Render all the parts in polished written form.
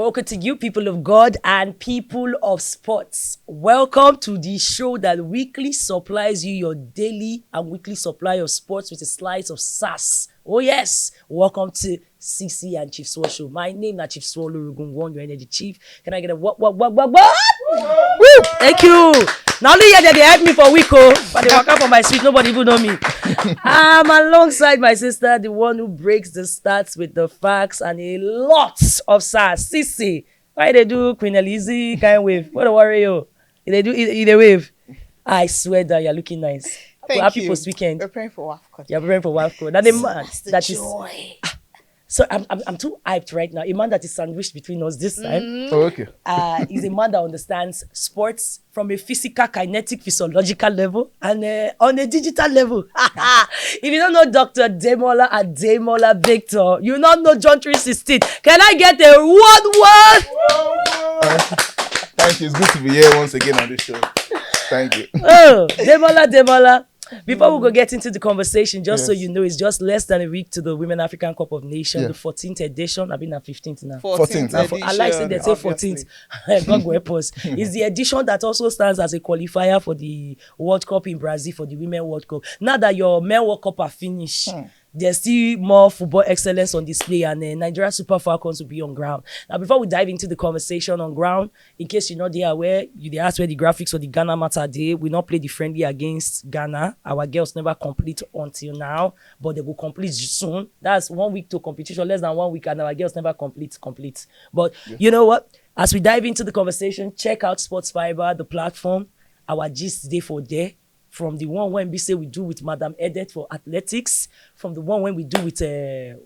Welcome to you, people of God and people of sports. Welcome to the show that weekly supplies you your daily and weekly supply of sports with a slice of sass. Oh yes, welcome to CECE and Chief SUO show. My name is Chief SUO Lurugun, your energy chief. Can I get a what? Woo! Thank you. Now only here they help me for a week, but they walk up on my street, nobody even know me. I'm alongside my sister, the one who breaks the stats with the facts and a lot of sass. CECE, why they do Queen Elise kind wave? What a worry you. They do either wave. I swear that you're looking nice. Thank you. Post weekend. We're praying for WAFCON. You're preparing for WAFCON. That a man That's the that joy. is. So I'm too hyped right now. A man that is sandwiched between us this time. Oh, okay. Is a man that understands sports from a physical, kinetic, physiological level and on a digital level. If you don't know Dr. Demola and Demola Victor, you don't know John 3:16. Can I get a word? Thank you. It's good to be here once again on this show. Thank you. Oh, Demola. Before we go get into the conversation, just so you know, it's just less than a week to the Women African Cup of Nations, the 14th edition. I've been at 15th now. 14th. I like saying they say 14th. God go help us. It's the edition that also stands as a qualifier for the World Cup in Brazil, for the Women World Cup. Now that your Men World Cup are finished, there's still more football excellence on display, and Nigeria Super Falcons will be on ground. Now, before we dive into the conversation on ground, in case you're not there aware, they ask where the graphics for the Ghana matter day. We not play the friendly against Ghana. Our girls never complete until now, but they will complete soon. That's 1 week to competition, less than 1 week, and our girls never complete. But you know what? As we dive into the conversation, check out Sports Fiber, the platform. Our gist day for there. From the one when we say we do with Madam Edet for athletics, from the one when we do with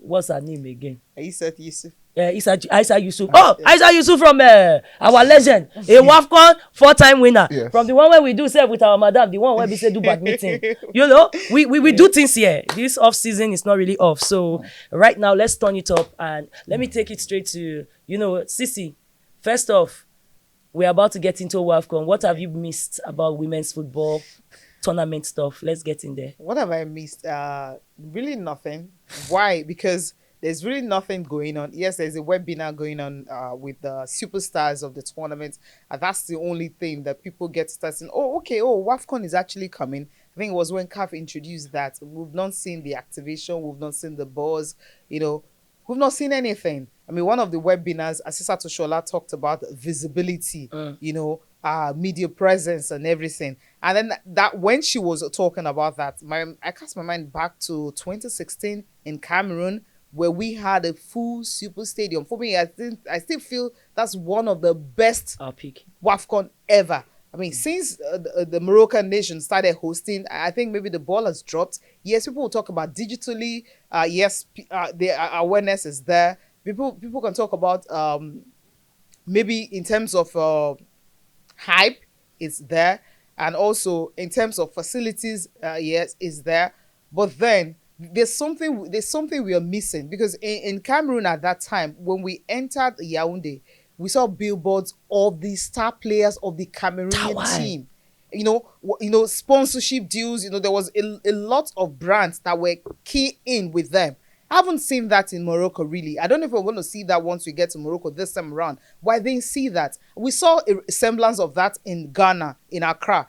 what's her name again? Isa Yusuf. Isa Yusuf. Isa Yusuf from our legend, a WAFCON 4-time winner. Yes. From the one when we do say with our madam, the one when we say do badminton. You know, we do things here. This off season is not really off. So right now, let's turn it up and let me take it straight to CECE. First off, we're about to get into WAFCON. What have you missed about women's football? Tournament stuff. Let's get in there. What have I missed? Really nothing. Why? Because there's really nothing going on. Yes, there's a webinar going on with the superstars of the tournament. And that's the only thing that people get starting. Oh, okay. Oh, WAFCON is actually coming. I think it was when CAF introduced that. We've not seen the activation. We've not seen the buzz. We've not seen anything. I mean, one of the webinars, Asisa Toshola talked about visibility, media presence and everything. And then that when she was talking about that, I cast my mind back to 2016 in Cameroon, where we had a full super stadium. For me, I still feel that's one of the best WAFCON ever. I mean, since the Moroccan nation started hosting, I think maybe the ball has dropped. Yes, people will talk about digitally. The awareness is there. People can talk about maybe in terms of hype, it's there. And also in terms of facilities, yes, it's there. But then there's something we are missing, because in Cameroon at that time, when we entered Yaoundé, we saw billboards of the star players of the Cameroonian team. Sponsorship deals. There was a lot of brands that were key in with them. I haven't seen that in Morocco, really. I don't know if we're going to see that once we get to Morocco this time around. Why didn't see that? We saw a semblance of that in Ghana, in Accra.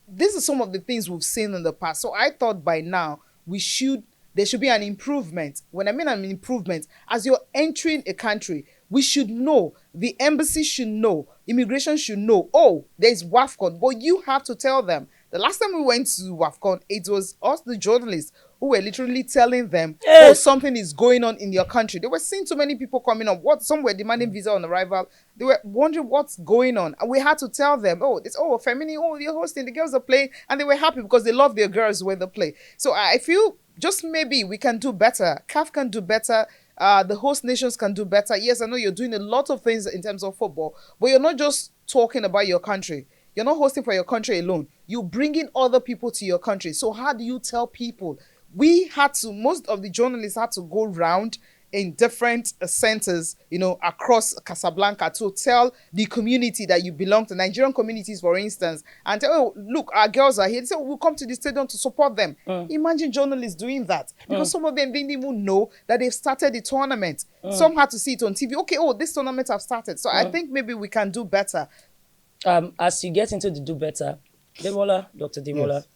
This is some of the things we've seen in the past. So I thought by now there should be an improvement. When I mean an improvement, as you're entering a country, we should know, the embassy should know, immigration should know, oh, there's WAFCON, but you have to tell them. The last time we went to WAFCON, it was us, the journalists, who were literally telling them, oh, something is going on in your country. They were seeing too many people coming up. Some were demanding visa on arrival. They were wondering what's going on. And we had to tell them, Femini, you're hosting, the girls are playing. And they were happy because they love their girls when they play. So I feel just maybe we can do better. CAF can do better. The host nations can do better. Yes, I know you're doing a lot of things in terms of football, but you're not just talking about your country. You're not hosting for your country alone. You're bringing other people to your country. So how do you tell people? Most of the journalists had to go round in different centers, across Casablanca to tell the community that you belong to, Nigerian communities, for instance, and tell, oh, look, our girls are here. They say, we'll come to the stadium to support them. Imagine journalists doing that, because some of them didn't even know that they've started the tournament. Some had to see it on TV. Okay, oh, this tournament have started. So I think maybe we can do better. As you get into the do better, Dr. Demola, yes.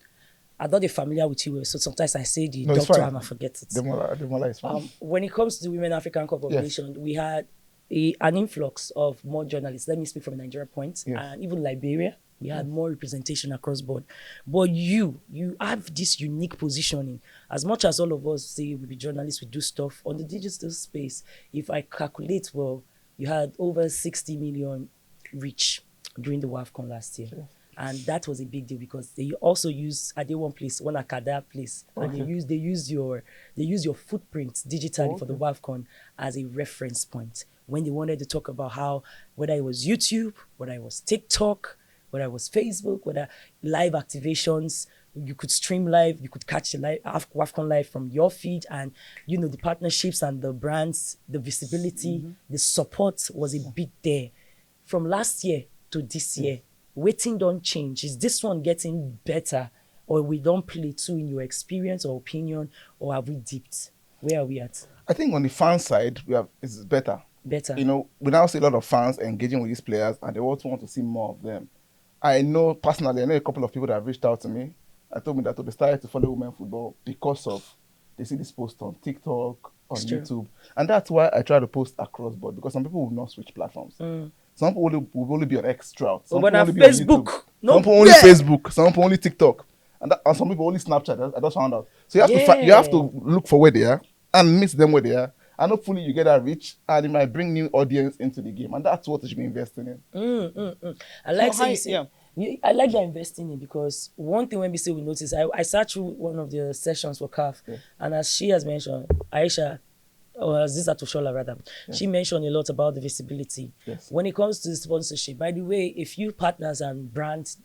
I'm not familiar with you, so sometimes I say the doctor and I forget it. Demola is fine. When it comes to the Women African Cup of Nations, we had an influx of more journalists. Let me speak from a Nigerian point, and even Liberia, we had more representation across board. But you have this unique positioning. As much as all of us say we be journalists, we do stuff on the digital space. If I calculate well, you had over 60 million reach during the WAFCON last year. Sure. And that was a big deal because they also use one Akada place, and they use your footprint digitally for the WAFCON as a reference point when they wanted to talk about how, whether it was YouTube, whether it was TikTok, whether it was Facebook, whether live activations, you could stream live, you could catch the live WAFCON live from your feed, and the partnerships and the brands, the visibility, the support was a bit there. From last year to this year, waiting don't change. Is this one getting better, or we don't play too in your experience or opinion, or have we dipped? Where are we at? I think on the fan side, it's better. Better. We now see a lot of fans engaging with these players, and they also want to see more of them. I know personally, a couple of people that have reached out to me and told me that they started to follow women football because of they see this post on TikTok, on YouTube, and that's why I try to post across board, because some people will not switch platforms. Some people will only be on Extra. Some people only Facebook. Some people only Facebook. Some people only TikTok. And some people only Snapchat. I just found out. So you have to look for where they are and meet them where they are. And hopefully you get that reach, and it might bring new audience into the game. And that's what you should be investing in. I like I like that investing in, because one thing when we say we notice, I sat through one of the sessions for CAF, and as she has mentioned, Aisha, or as this Atoshola rather, she mentioned a lot about the visibility. When it comes to the sponsorship, by the way, a few partners and brand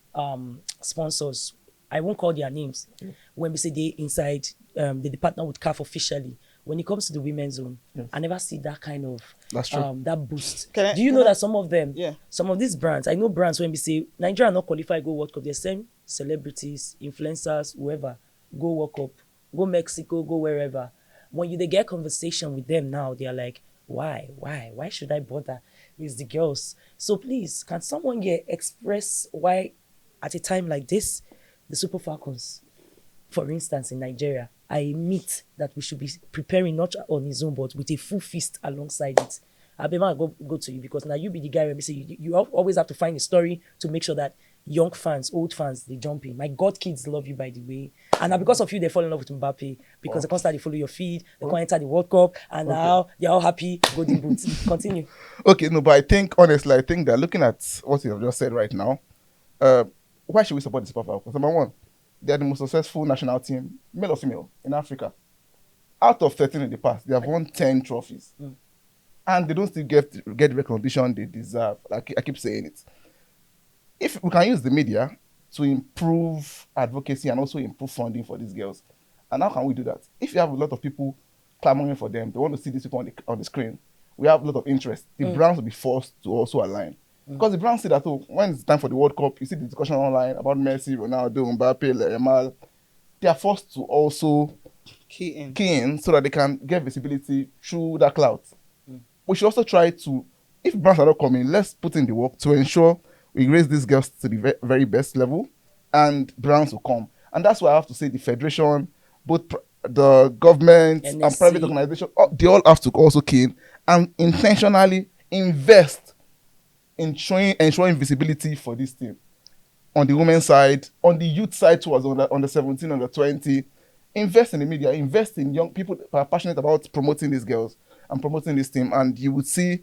sponsors, I won't call their names, when we say they inside, they partner with CAF officially. When it comes to the women's zone, I never see that kind of that boost. Do you know that some of them, some of these brands, I know brands when we say Nigeria not qualify go World Cup, they send celebrities, influencers, whoever, go World Cup, go Mexico, go wherever. When they get conversation with them now, they are like, why should I bother with the girls? So please, can someone here express why at a time like this, the Super Falcons, for instance, in Nigeria, I admit that we should be preparing not on his own, but with a full fist alongside it. Abema, go to you, because now you be the guy where we say you always have to find a story to make sure that young fans, old fans, they jump in. My God, kids love you, by the way. And now because of you, they fall in love with Mbappe, because they constantly follow your feed, they can enter the World Cup, and now they're all happy, golden boots. Continue. Okay, no, but I think, honestly, that looking at what you have just said right now, why should we support the Super Falcons? Number one, they are the most successful national team, male or female, in Africa. Out of 13 in the past, they have won 10 trophies. And they don't still get the recognition they deserve. I keep saying it. If we can use the media to improve advocacy and also improve funding for these girls, and how can we do that? If you have a lot of people clamoring for them, they want to see these people on the screen, we have a lot of interest. The brands will be forced to also align. Because the brands see that, when it's time for the World Cup, you see the discussion online about Messi, Ronaldo, Mbappe, Yamal. They are forced to also key in so that they can get visibility through that clout. We should also try to, if brands are not coming, let's put in the work to ensure we raise these girls to the very best level, and brands will come. And that's why I have to say the federation, both the government NSC. And private organizations, they all have to also key in and intentionally invest in ensuring visibility for this team. On the women's side, on the youth side towards on the 17, on the 20, invest in the media, invest in young people who are passionate about promoting these girls and promoting this team. And you would see,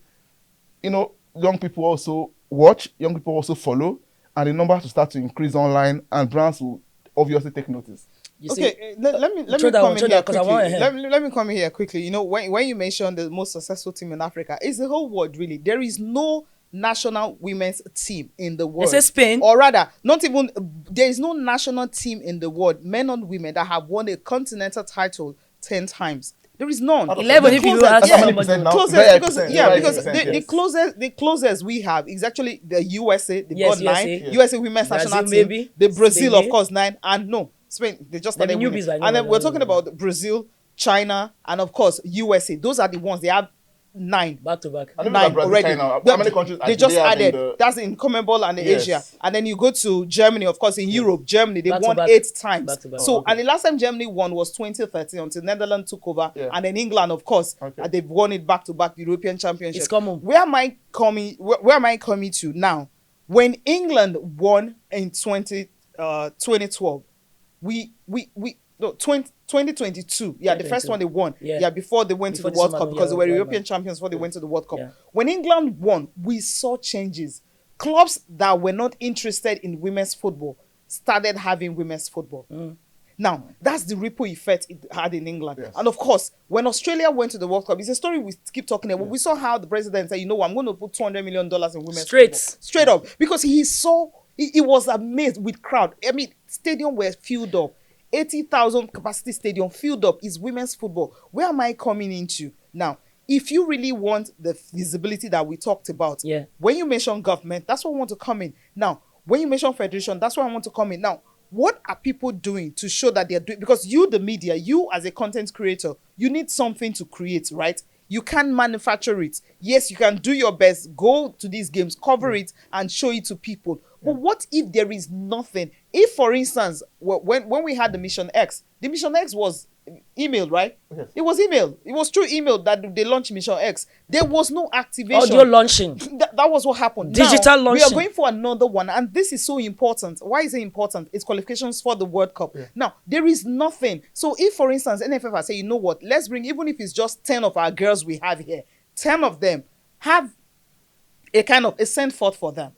young people also watch, young people also follow, and the numbers will start to increase online, and brands will obviously take notice. Let me come in here quickly. When you mentioned the most successful team in Africa, it's the whole world, really. There is no national women's team in the world. Is it Spain? Or rather, there is no national team in the world, men and women, that have won a continental title 10 times. There is none. 11 if you ask How many somebody. percent now? Closest, Very because percent, yeah, very because percent, yes. the closest we have is actually the USA. They've Yes, got 9. USA. USA women's Brazil, national team. maybe. The Brazil, Spain, of course, 9, and no, Spain. They just Maybe started winning. newbies, I know, And then I we're know. talking about Brazil, China, and of course USA. Those are the ones they have 9. Back to back. I don't know 9 about Brazil, already. China. They- How many countries they actually just have in added? the- That's in CONMEBOL and Yes. Asia. And then you go to Germany, of course, in Europe, Germany, they Back to won back. 8 times. Back to back. So, Oh, okay. and the last time Germany won was 2013 until Netherlands took over. Yeah. And then England, of course, Okay. and they've won it back to back, European Championship. It's common. Where am I coming to now? When England won in 2012, no, 2022. Yeah, the first 2022. one they won. Yeah. Yeah, before they went Before to the the World summer, Cup, because yeah, they were right, European right. champions before they went to the World Cup. Yeah. When England won, we saw changes. Clubs that were not interested in women's football started having women's football. Now, that's the ripple effect it had in England. Yes. And of course, when Australia went to the World Cup, it's a story we keep talking about. We saw how the president said, you know what, I'm going to put $200 million in women's Straight. football. Straight up. Because he was amazed with crowd. I mean, stadium were filled up. 80,000 capacity stadium filled up is women's football. Where am I coming into? Now, if you really want the visibility that we talked about, Yeah. when you mention government, that's what I want to come in. Now, when you mention federation, that's where I want to come in. Now, what are people doing to show that they're doing? Because you, the media, you as a content creator, you need something to create, right? You can't manufacture it. Yes, you can do your best, go to these games, cover it, and show it to people. But what if there is nothing? If, for instance, when we had the Mission X was email, right? Yes. It was email. It was through email that they launched Mission X. There was no activation. Audio launching. That was what happened. Digital now, we are launching. going for another one, and this is so important. Why is it important? It's qualifications for the World Cup. Yeah. Now, there is nothing. So if, for instance, NFF are saying, you know what, let's bring, even if it's just 10 of our girls we have here, 10 of them have a kind of a send forth for them.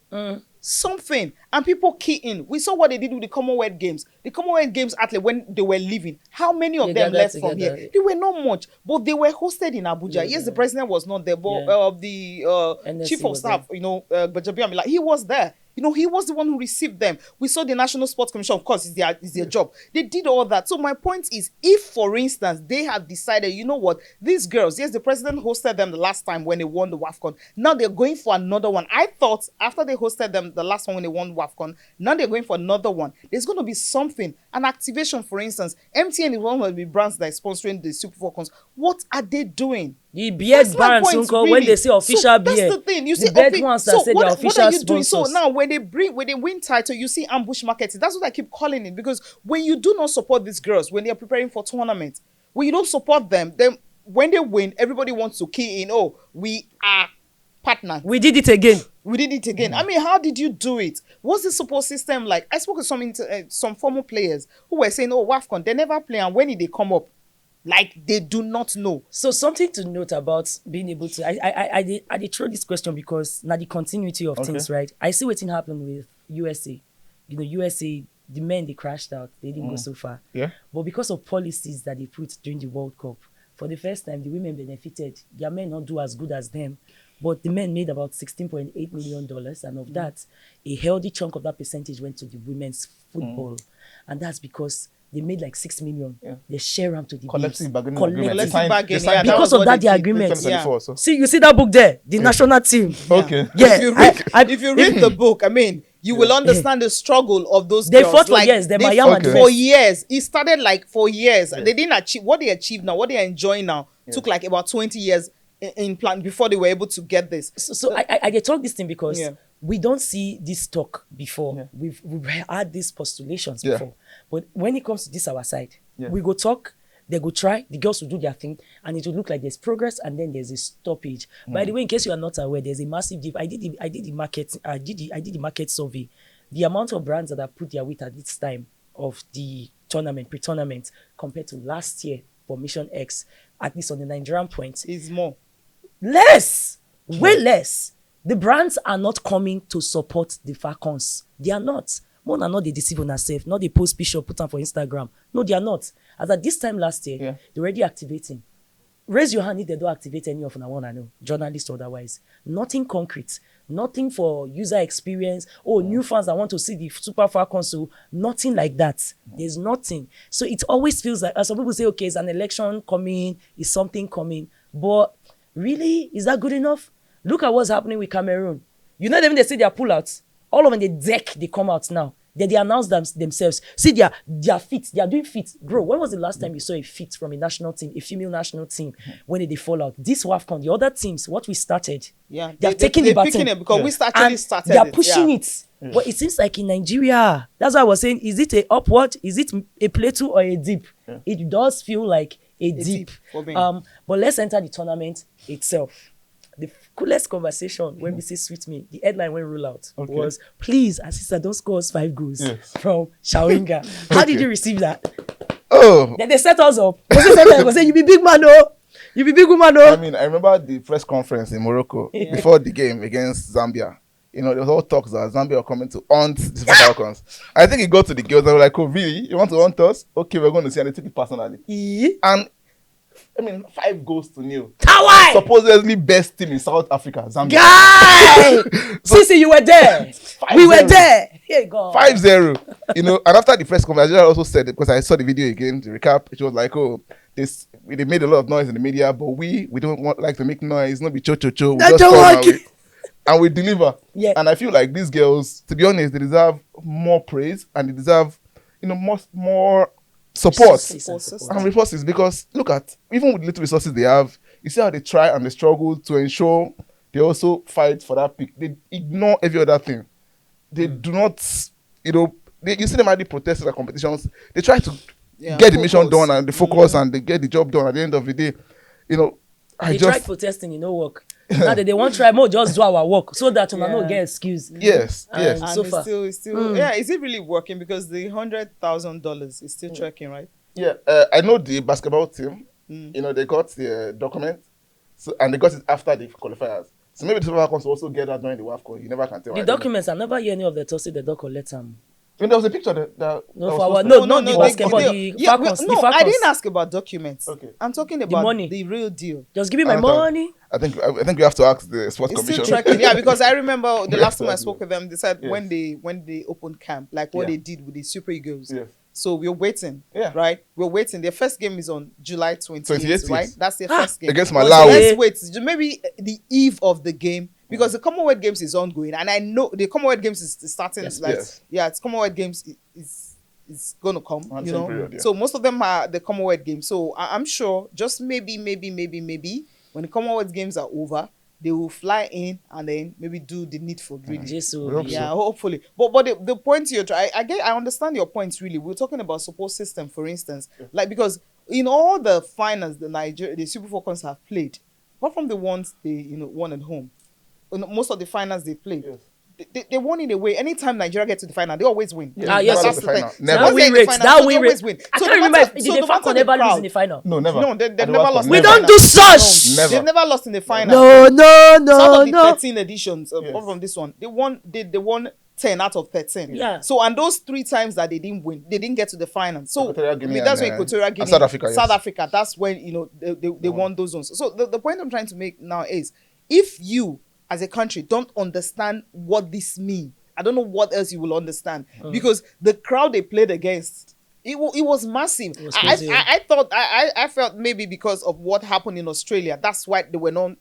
Something, and people key in. We saw what they did with the Commonwealth Games. The Commonwealth Games athlete, when they were leaving, how many of They them gathered left from together. here? They were not much, but they were hosted in Abuja. Yes, the president was not there, but Yeah. the NSC chief of was staff, Bajabi Amila, he was there. He was the one who received them. We saw the National Sports Commission, of course, it's their job. They did all that. So my point is, if, for instance, they have decided, you know what, these girls, yes, the president hosted them the last time when they won the WAFCON. Now they're going for another one. I thought after they hosted them the last one when they won WAFCON, now they're going for another one. There's going to be something, an activation, for instance. MTN is one of the brands that is sponsoring the Super Falcons. What are they doing? The beard That's my brands, point, Uncle, really. when they say official So beard. that's the thing. You the see, beard ones that say they're official what are you doing? So sponsors. now when they win title, you see ambush marketing. That's what I keep calling it, because when you do not support these girls when they are preparing for tournaments, when you don't support them, then when they win, everybody wants to key in. Oh, we are partners. We did it again. We did it again. I mean, how did you do it? What's the support system like? I spoke to some former players who were saying, "Oh, WAFCON, they never play, and when did they come up? Like they do not know." So something to note about being able to, I did throw this question because now the continuity of things, right? I see what happened with USA. USA, the men, they crashed out. They didn't go so far. Yeah. But because of policies that they put during the World Cup, for the first time, the women benefited. Their men not do as good as them, but the men made about $16.8 million, and of that, a healthy chunk of that percentage went to the women's football, and that's because they made like 6 million. Yeah. They share them to the Collective babes. bargaining agreement. Collective They signed- bargaining, they signed yeah, Because was of what that, they the did. agreement. 2024, so. See, you see that book there, the national team. Okay. Yeah, If you read the book, I mean, you will understand the struggle of those They girls. fought for years. They Miami and the for best. years. It started like for years. They didn't achieve what they achieved now. What they are enjoying now took like about 20 years in plan before they were able to get this. So I get talk this thing because Yeah. we don't see this talk before. Yeah. We've had these postulations Yeah. before. But when it comes to this our side, Yeah. we go talk, they go try, the girls will do their thing, and it will look like there's progress and then there's a stoppage. By the way, in case you are not aware, there's a massive dip. I did the market survey. The amount of brands that have put their weight at this time of the tournament, pre-tournament, compared to last year for Mission X, at least on the Nigerian point, Is more. less, way less. The brands are not coming to support the Falcons. They are not. More than not, they deceive on themselves. Not they post picture, put them for Instagram. No, they are not. As at this time last year, they're already activating. Raise your hand if they don't activate any of them. I want to know, journalists or otherwise. Nothing concrete. Nothing for user experience. Oh, new fans that want to see the Super Falcons. So nothing like that. There's nothing. So it always feels like, some people say, okay, it's an election coming, is something coming. But really, is that good enough? Look at what's happening with Cameroon. You know, even they say their pullouts. All of them, they come out now. They announce themselves. See, their feet. They are doing feet. Bro, when was the last time you saw a feat from a national team, a female national team, when did they fall out? This WAFCON, the other teams, what we started. Yeah, they're taking the baton. It because we started they are pushing it. But it seems like in Nigeria, that's why I was saying, is it a upward? Is it a plateau or a dip? It does feel like a dip. But let's enter the tournament itself. The coolest conversation when we say sweet me, the headline when roll out was, please, Asisa, don't score us 5 goals from Shawinga. How did you receive that? Oh. Then they set us up. They say, you be big man, oh. You be big woman, oh. I mean, I remember the press conference in Morocco before the game against Zambia. You know, there was all talks that Zambia were coming to hunt the Super Falcons. I think it got to the girls and were like, oh, really? You want to hunt us? Okay, we're going to see. And they took it personally. And I mean, 5-0. Hawaii! Supposedly best team in South Africa, Zambia. Guy! Sisi, you were there. We were there. Here God. 5-0. You know, and after the press conference, I also said it because I saw the video again, the recap. It was like, oh, they made a lot of noise in the media, but we don't like to make noise. Not be cho-cho-cho. We just come and we deliver. Yeah. And I feel like these girls, to be honest, they deserve more praise and they deserve, you know, more support and resources, because look at, even with little resources they have, you see how they try and they struggle to ensure they also fight for that pick. They ignore every other thing. They do not, you know, you see them at the protests and competitions, they try to get the mission done and they focus and they get the job done at the end of the day. You know, they tried protesting, you know, work. Now that they won't try more, just do our work so that we not get excuse. Yes. And so far, it's still is it really working? Because the $100,000 is still tracking, right? Yeah, I know the basketball team. You know, they got the document, so and they got it after the qualifiers. So maybe the Super Falcons also get that during the WAFCON. You never can tell. The documents, I never hear any of the talk say they don't collect them. I mean, there was a picture that not the basketball, the Falcons. No, I didn't ask about documents. Okay. I'm talking about the money, the real deal. Just give me my money. I think we have to ask the sports commission. Still tracking, yeah, because I remember the last time I spoke with them, they said when they opened camp, like what they did with the Super Eagles. Yes. So we're waiting, right? We're waiting. Their first game is on July 28th, right? That's their first game. Against Malawi. So let's wait. Maybe the eve of the game, because the Commonwealth Games is ongoing. And I know the Commonwealth Games is starting. It's Commonwealth Games is going to come, you know. Period, So most of them are the Commonwealth Games. So I'm sure just maybe, when the Commonwealth Games are over, they will fly in and then maybe do the needful, really. Hopefully. But the point you're trying, I understand your points, really. We're talking about support system, for instance. Like, because in all the finals the Super Falcons have played, apart from the ones they won at home, most of the finals they played, they won in a way. Anytime Nigeria gets to the final, they always win. Yes, that's the final. That win rate. I can't remember if the Falcons never lose in the final. No, never. No, they've never lost. We don't do such. Never. They've never lost in the final. No. Out of the 13 editions, apart from this one, they won 10 out of 13. Yeah. So, and those 3 times that they didn't win, they didn't get to the final. So, that's when Equatorial Guinea, South Africa, that's when, they won those ones. So, the point I'm trying to make now is, if you, as a country, don't understand what this means, I don't know what else you will understand. Because the crowd they played against, it was massive. It was crazy. I felt maybe because of what happened in Australia, that's why they were not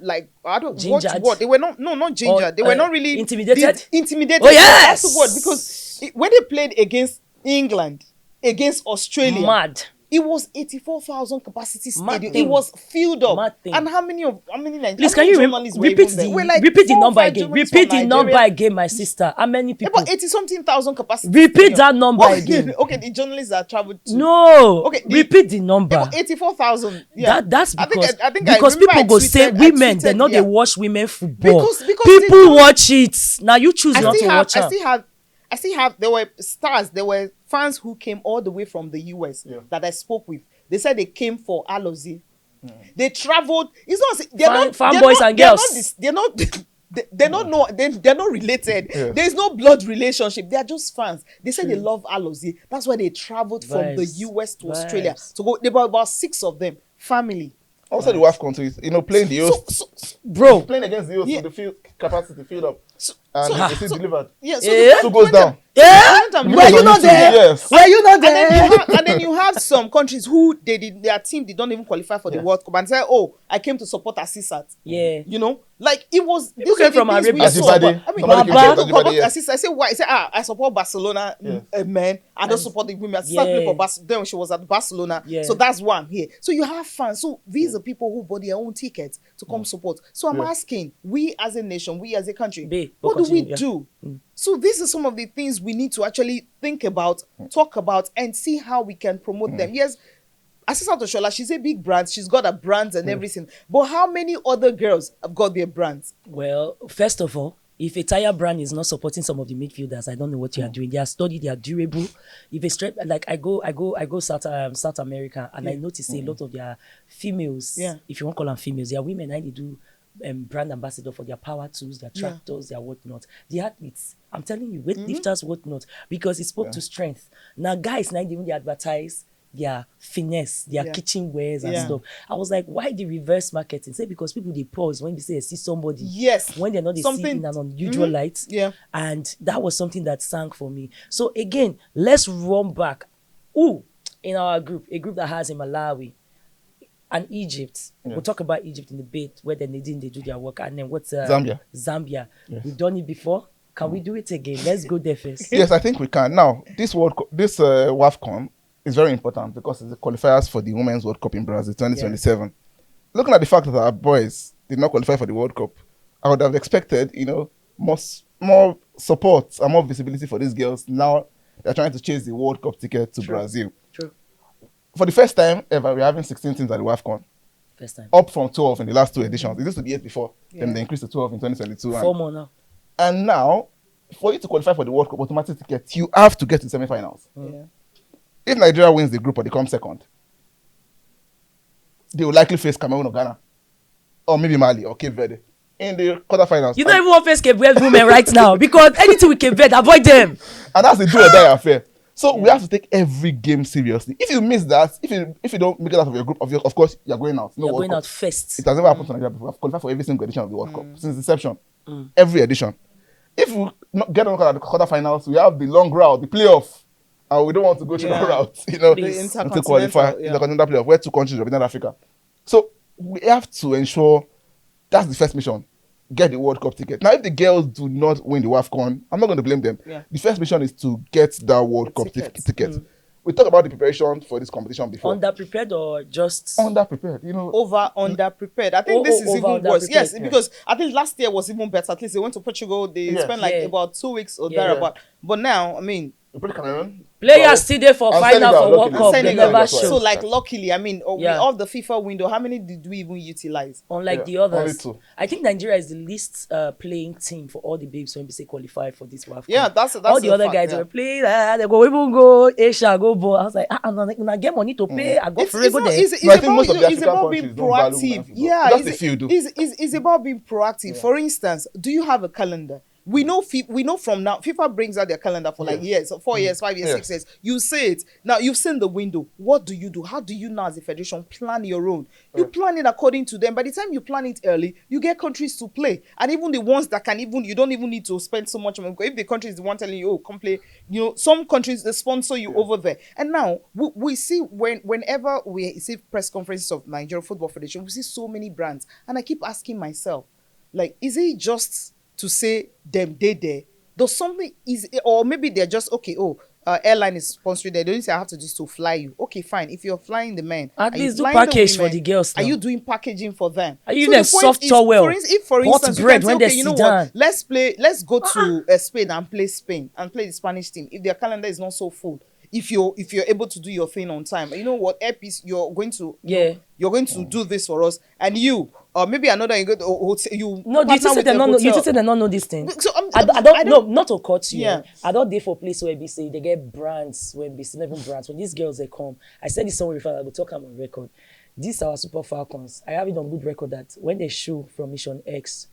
like, I don't what they were not gingered. They were not really intimidated. Oh yes, that's the word. Because when they played against England, against Australia, mad. It was 84,000 capacity stadium. It was filled up. And how many Nigerians? Please, can you repeat the number again? Repeat the number again, my sister. How many people? About 80-something thousand capacity. Repeat that number again. Okay, the journalists that traveled to. No. Okay, repeat the number. 84,000. Yeah. That's because I think because people go say women, they know they watch women football. Because people watch it. Now you choose not to watch it. I still have, there were stars, there were fans who came all the way from the US that I spoke with. They said they came for Alozie. They traveled. It's not fanboys and girls. They're not related. There's no blood relationship. They are just fans. They said they love Alozie. That's why they traveled from the US to Australia to go. There were about 6 of them, family. Also, the WAFCON too is, playing the host. Bro, Playing against the host with the field capacity filled up. So- And so- it's still delivered. Yeah, so Yeah. Two goes down. yeah, Were were you not there? Yes. Were you not And then, there? and then you have some countries who their team did not even qualify for the Yeah. World Cup and say, "Oh, I came to support Assisat." Yeah. Like it was. People these came are the from things we Arabia. saw. Ajibade. I mean, Somebody came from to support Ajibade, yes. Assisat. I say why? I say I support Barcelona men. I don't support the women. Assisat played for Barcelona. Then she was at Barcelona. Yeah. So that's why I'm here. So you have fans. So these are people who bought their own tickets to come support. So I'm asking, we as a nation, we as a country, what do we do? So these are some of the things we need to actually think about, talk about, and see how we can promote them. Yes, Asisat Oshola, she's a big brand. She's got a brand and everything. But how many other girls have got their brands? Well, first of all, if a tire brand is not supporting some of the midfielders, I don't know what you are doing. They are sturdy, they are durable. If a straight like I go South America and I notice a lot of their females, if you want to call them females, they are women and they do brand ambassador for their power tools, their tractors, their whatnot. The athletes, I'm telling you, weightlifters, whatnot, because it spoke to strength. Now, guys, now even they advertise their finesse, their kitchen wares and stuff. I was like, why the reverse marketing? Say because people they pause when they say see somebody. Yes. When they're not they see in an unusual light. Yeah. And that was something that sank for me. So again, let's run back. In our group, a group that has in Malawi and Egypt. We'll talk about Egypt in a bit, where they do their work. And then what's Zambia. Zambia. Yes. We've done it before. Can we do it again? Let's go there first. Yes, I think we can. Now, this WAFCON is very important because it's the qualifiers for the Women's World Cup in Brazil 2027. Looking at the fact that our boys did not qualify for the World Cup, I would have expected, more support and more visibility for these girls. Now they're trying to chase the World Cup ticket to Brazil. True. For the first time ever, we're having 16 teams at the WAFCON. First time. Up from 12 in the last 2 editions. It used to be 8 before. Then they increased to 12 in 2022. 4 more now. And now, for you to qualify for the World Cup automatic ticket, you have to get to the semi-finals. If Nigeria wins the group or they come second, they will likely face Cameroon or Ghana. Or maybe Mali or Cape Verde in the quarterfinals. You don't even want to face Cape Verde women right now because anything with Cape Verde, avoid them. And that's the do or die affair. So we have to take every game seriously. If you miss that, if you don't make it out of your group, of course, you're going out. You're going out first. It has never happened to Nigeria before. I've qualified for every single edition of the World Cup since inception. Every edition. If we get on at the quarterfinals, we have the long route, the playoff. And we don't want to go through the route, to qualify the continental playoff, where 2 countries represent Africa. So we have to ensure that's the first mission. Get the World Cup ticket. Now, if the girls do not win the WAFCON, I'm not going to blame them. The first mission is to get that World Cup ticket. We talked about the preparation for this competition before. Underprepared or just underprepared? Underprepared. I think this is even worse. Yes, because I think last year was even better. At least they went to Portugal. They spent about 2 weeks or thereabout. But now, I mean, players still there for final for World Cup. They never show. So, like, luckily, I mean, of the FIFA window, how many did we even utilize? Unlike the others, I think Nigeria is the least playing team for all the babes when we say qualified for this WAFCON. Yeah, that's all the other guys were playing. They go even go Asia, go ball. I was like, I get money to play. I got free go there. It's about being proactive. Yeah, it's about being proactive. For instance, do you have a calendar? We know from now, FIFA brings out their calendar for years, 4 years, 5 years, 6 years. You say it. Now, you've seen the window. What do you do? How do you now as a federation plan your own? You plan it according to them. By the time you plan it early, you get countries to play. And even the ones that you don't even need to spend so much money. If the country is the one telling you, oh, come play, some countries, they sponsor you over there. And now, we see whenever we see press conferences of Nigeria Football Federation, we see so many brands. And I keep asking myself, like, is it just to say them there? There's something or maybe they're just airline is sponsoring. They don't say I have to just to fly you. Okay, fine. If you're flying the men, at least do package for the girls. Are you doing packaging for them? Are you doing soft towel? For instance, bread when they sit down. Let's go to Spain and play the Spanish team. If their calendar is not so full, if you're able to do your thing on time, you know what, Epic, you're going to do this for us, and you or maybe another you go to you. No, you just say they not know this thing. So I don't not to cut you. Yeah. I don't dey for place where we say they get brands when we see even brands when these girls they come. I said this somewhere before. I will talk them on record. These are our Super Falcons. I have it on good record that when they show from Mission X,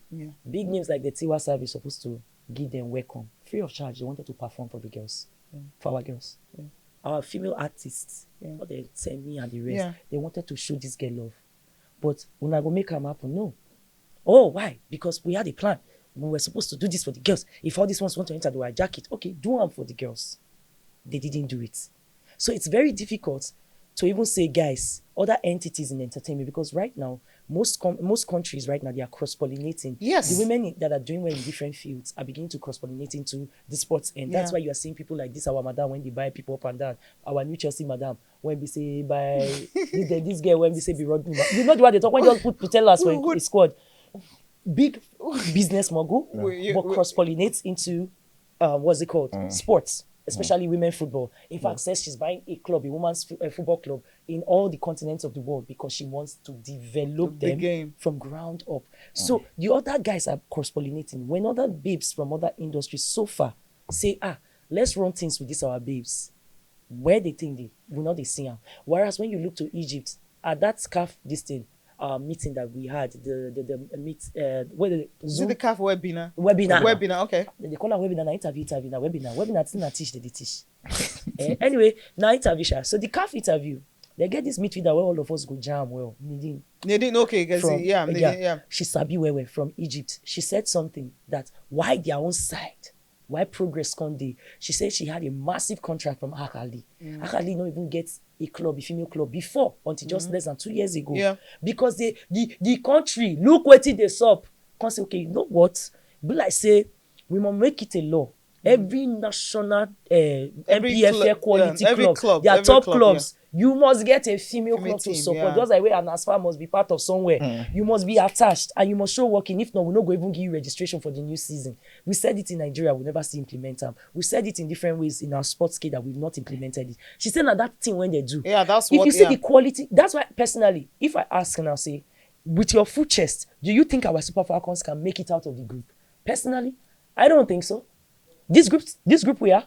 big names like the Tiwa Service supposed to give them welcome free of charge. They wanted to perform for the girls, for our girls. Our female artists, what they send me and the rest, they wanted to show this girl love. but we're not going to make them happen. No. Oh, why? Because we had a plan. We were supposed to do this for the girls. If all these ones want to enter, they will hijack it. Okay, do them for the girls. They didn't do it. So it's very difficult to even say, guys, other entities in entertainment, because right now, most countries right now, they are cross-pollinating. Yes. The women that are doing well in different fields are beginning to cross-pollinate into the sports end. That's why you are seeing people like this, our madam, when they buy people up and down. Our new Chelsea madam, when we say buy this girl, when we say be rugby. You know what they talk, when you put Putellas for a squad. Big business mogul, but cross-pollinates into, what's it called? Sports. Especially women football. In fact, says she's buying a club, a women's football club in all the continents of the world because she wants to develop them game from ground up. So the other guys are cross-pollinating. When other babes from other industries so far say, let's run things with this our babes, where they think they will not they see them. Whereas when you look to Egypt, at that scarf meeting that we had, the meet where the Zoom, the CAF webinar. Webinar, okay. They call it webinar, na interview, na webinar. Webinar still not teach, they teach. Anyway, now interview. So the CAF interview, they get this midfielder where all of us go jam well. Nadine, okay, guys. She sabi where from Egypt. She said something that why their own side, why Progress Conde. She said she had a massive contract from Akali. Akali not even gets a club, a female club before until just less than 2 years ago. Yeah. Because the country look what they sup. Can say, okay, you know what? But like say we must make it a law. Every national MPFA quality club, their top clubs, you must get a female club to support. Just like way an ASFA must be part of somewhere. You must be attached and you must show working. If not, we're not going to even give you registration for the new season. We said it in Nigeria, we never see implement them. We said it in different ways in our sports kit that we've not implemented it. She said that thing when they do. Yeah, that's if what. If you see the quality, that's why personally, if I ask and I'll say, with your full chest, do you think our Super Falcons can make it out of the group? Personally, I don't think so. This group we are,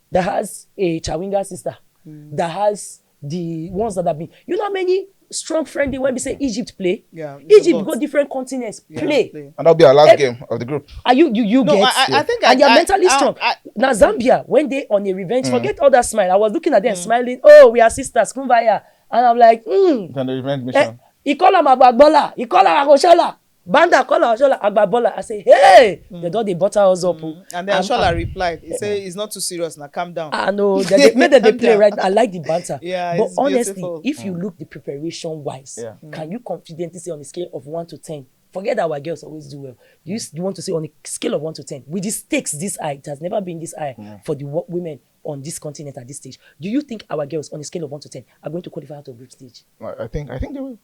that has a Chawinga sister, that has the ones that have been, you know how many strong friendly when we say Egypt play? Yeah. Egypt go different continents, play. And that'll be our last game of the group. Are you No, get? I think and you're mentally strong. Now Zambia, when they on a revenge, forget all that smile. I was looking at them smiling, oh, we are sisters, Kumbaya. And I'm like, It's on the revenge mission. He call him Agbagbola, he call him Agoshala. Banda call Ashola Agbabola. I say, hey, they don't they butter us up. And then Ashola replied, he said, it's not too serious now, calm down. I know, they play right. I like the banter. Yeah, but honestly, beautiful. if you look the preparation wise, can you confidently say on a scale of 1 to 10? Forget that our girls always do well. You want to say on a scale of 1 to 10, with the stakes this high, it has never been this high for the women on this continent at this stage. Do you think our girls on a scale of 1 to 10 are going to qualify out of group stage? I think they will.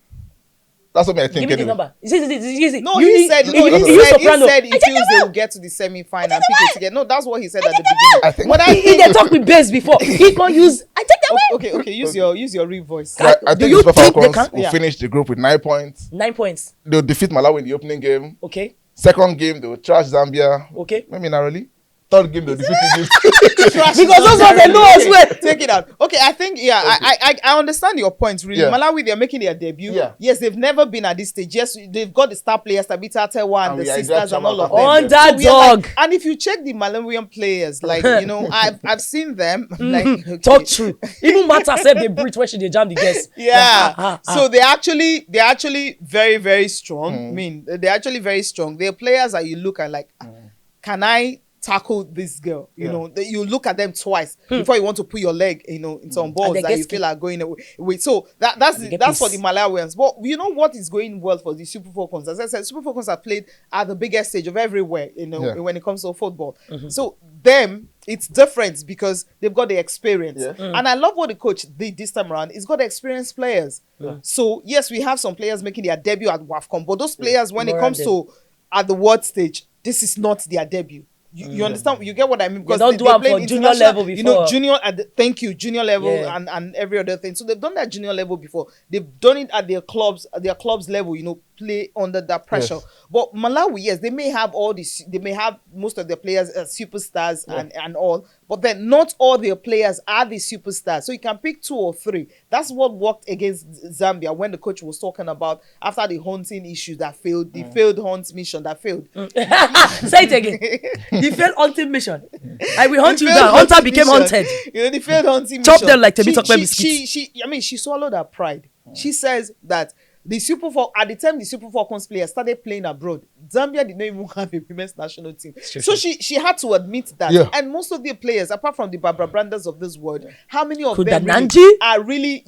That's what I think. Give me the number. Easy. No, he said he feels they will get to the semi-final and pick it together. No, that's what he said at the beginning. I think. But they talked with base before. He can't use. I take that way. Okay. Use your real voice. I think the Super Falcons will finish the group with 9 points. 9 points. They'll defeat Malawi in the opening game. Okay. Second game, they will trash Zambia. Okay. Maybe narrowly. Third game, they'll defeat Egypt. Because those ones they know as well. Take it out. Okay, I think I understand your point really. Malawi, they're making their debut. Yes, they've never been at this stage. Yes, they've got the star players, Tabitha Tewa and the sisters and all of them. Underdog. And if you check the Malawian players, like I've seen them. Like talk true. Even Mata said they breathe when she jam the guests. Yeah. So they're actually very, very strong. I mean, they're actually very strong. They're players that you look at like, can I tackle this girl? You know, you look at them twice before you want to put your leg, in some balls that you feel are going away. So that's for the Malawians. But you know what is going well for the Super Falcons? As I said, Super Falcons are played at the biggest stage of everywhere, when it comes to football. So them, it's different because they've got the experience. And I love what the coach did this time around. He's got experienced players. So yes, we have some players making their debut at WAFCON, but those players, when it comes to at the world stage, this is not their debut. You understand? You get what I mean? Because they don't do them for junior level before. Junior level and every other thing. So they've done that junior level before. They've done it at their clubs level, play under that pressure. But Malawi, yes, they may have most of their players as superstars and all, but then not all their players are the superstars. So you can pick 2 or 3. That's what worked against Zambia when the coach was talking about after the hunting issue that failed, the failed hunt mission that failed. Say it again. The failed hunting mission. I will hunt you down. Hunter became hunted. The failed hunting mission. Chop them like Temi Tokwe biscuits. She swallowed her pride. She says that At the time the Super Falcons players started playing abroad, Zambia did not even have a women's national team. So she had to admit that. Yeah. And most of the players, apart from the Barbara Brandas of this world, how many of Could them Nanji? really are really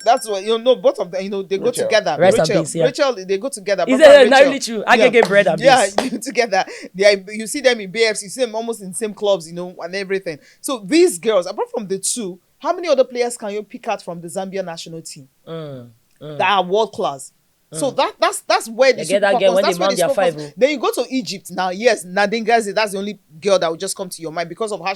that's what both of them, they go together. Rest in peace, yeah. Rachel, they go together. Is Barbara it not Rachel, really true? I can get bread and yeah, beans. together. You see them in BFs, you see them almost in the same clubs, and everything. So these girls, apart from the two, how many other players can you pick out from the Zambia national team that are world class? So that's where the Super that girl Falcons, when that's they where mount the their Super five, Falcons. Then you go to Egypt now. Yes, Nadingazi, that's the only girl that will just come to your mind because of how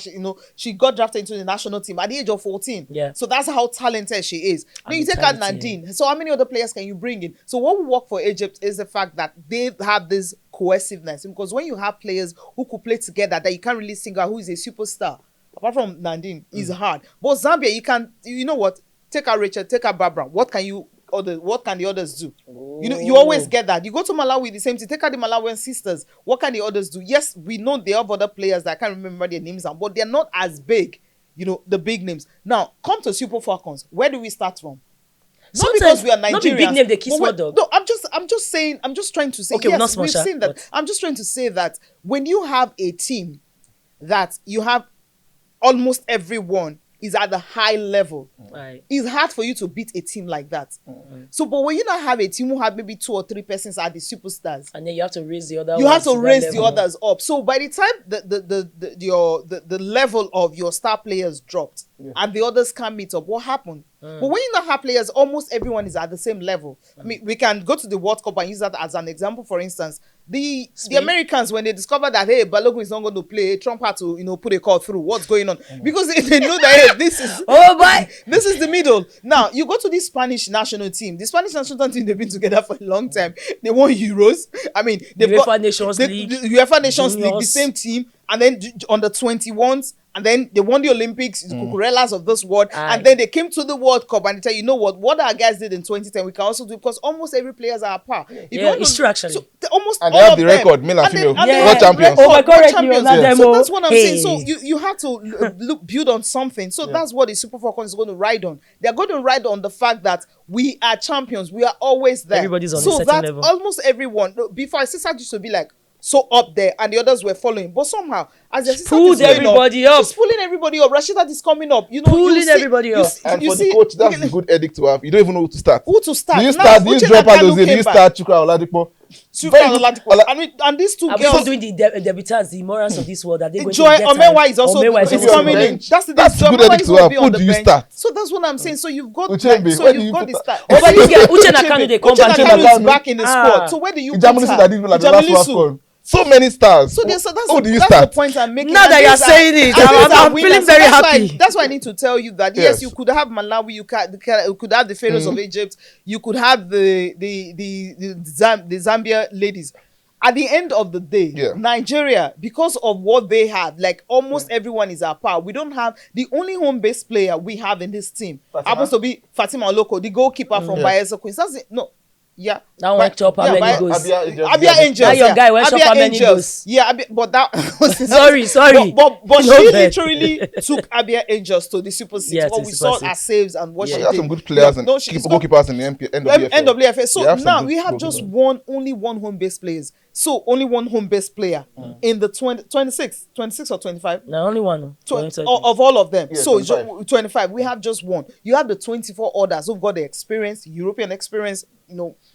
she got drafted into the national team at the age of 14. Yeah. So that's how talented she is. Then you take out talented, Nadine. So how many other players can you bring in? So what will work for Egypt is the fact that they have this cohesiveness, because when you have players who could play together, that you can't really single out who is a superstar apart from Nadine, is hard. But Zambia, you can, take out Rachel, take out Barbara. What can the others do? You always get that. You go to Malawi, the same thing. Take out the Malawian sisters. What can the others do? Yes, we know they have other players that I can't remember their names, but they're not as big, the big names. Now, come to Super Falcons. Where do we start from? Not because we are Nigerians. Not the big name, they kiss what dog. No, I'm just trying to say, okay, yes, we've seen that. But I'm just trying to say that when you have a team that you have almost everyone is at the high level, right, it's hard for you to beat a team like that. So, but when you now have a team who have maybe 2 or 3 persons are the superstars, and then you have to raise the other. You have to raise the others up. So by the time the level of your star players dropped, and the others can't meet up, what happened? But when you now have players, almost everyone is at the same level. I mean, we can go to the World Cup and use that as an example. For instance, the Americans, when they discovered that, hey, Balogun is not going to play, Trump had to put a call through. What's going on? Because they know that, hey, this is this is the middle. Now you go to the Spanish national team. The Spanish national team, they've been together for a long time. They won Euros. I mean, they've got Nations League, the UEFA Nations League, the same team, and then on the 21s. And then they won the Olympics, the Cucurelas of this world. And then they came to the World Cup and they tell you know what our guys did in 2010, we can also do, because almost every players are at par. It's true, actually. So almost and all they have of the them. record, male and female, world champions. World champions. Yeah. So that's what I'm saying. So you have to build on something. So that's what the Super Falcons is going to ride on. They're going to ride on the fact that we are champions. We are always there. Everybody's on a certain level. Almost everyone. Before, CECE used to be like, so up there, and the others were following. But somehow, as the sister pulled everybody up. She's pulling everybody up. Rashidat is coming up. Pulling everybody up. And for the coach, that's a good edict to have. You don't even know who to start. Who to start? Do you start? Do you drop Alozie? Do you start Chukwu Oladipo? And these two Are we girls also doing the debutants, the Morans of this world? Are they going Joy to get Omewa is also coming in. That's good edict to have. Who do you start? So that's what I'm saying. So you've got Uchembe, so where do you've you got put the start. Oh, but this guy, Uche Nakanu, they come back. Uche Nakanu is back in the squad. So where do you put Jamilisu that did well at the last WAFCON. So many stars. So that's the point I'm making. Now that you are saying it, I'm feeling very happy. That's why I need to tell you that yes, you could have Malawi, you could have the Pharaohs of Egypt, you could have the Zambia ladies. At the end of the day, Nigeria, because of what they have, like almost everyone is at par. We don't have the only home-based player we have in this team happens to be Fatima Oloko, the goalkeeper from Bayelsa Queens. That's it. No. Yeah, that one chop how many goals? Abia Angels. That your guy went chop how many goals? Yeah, but that sorry. But she literally took Abia Angels to the Super Six. What we saw as saves and what she did. She has some good players and goalkeepers in the NWFL. So now we have just only one home-based players. So only one home-based player in the 26 or 25. No, only one. Of all of them. Yeah, so 25. 25. We have just one. You have the 24 others who've got the experience, European experience,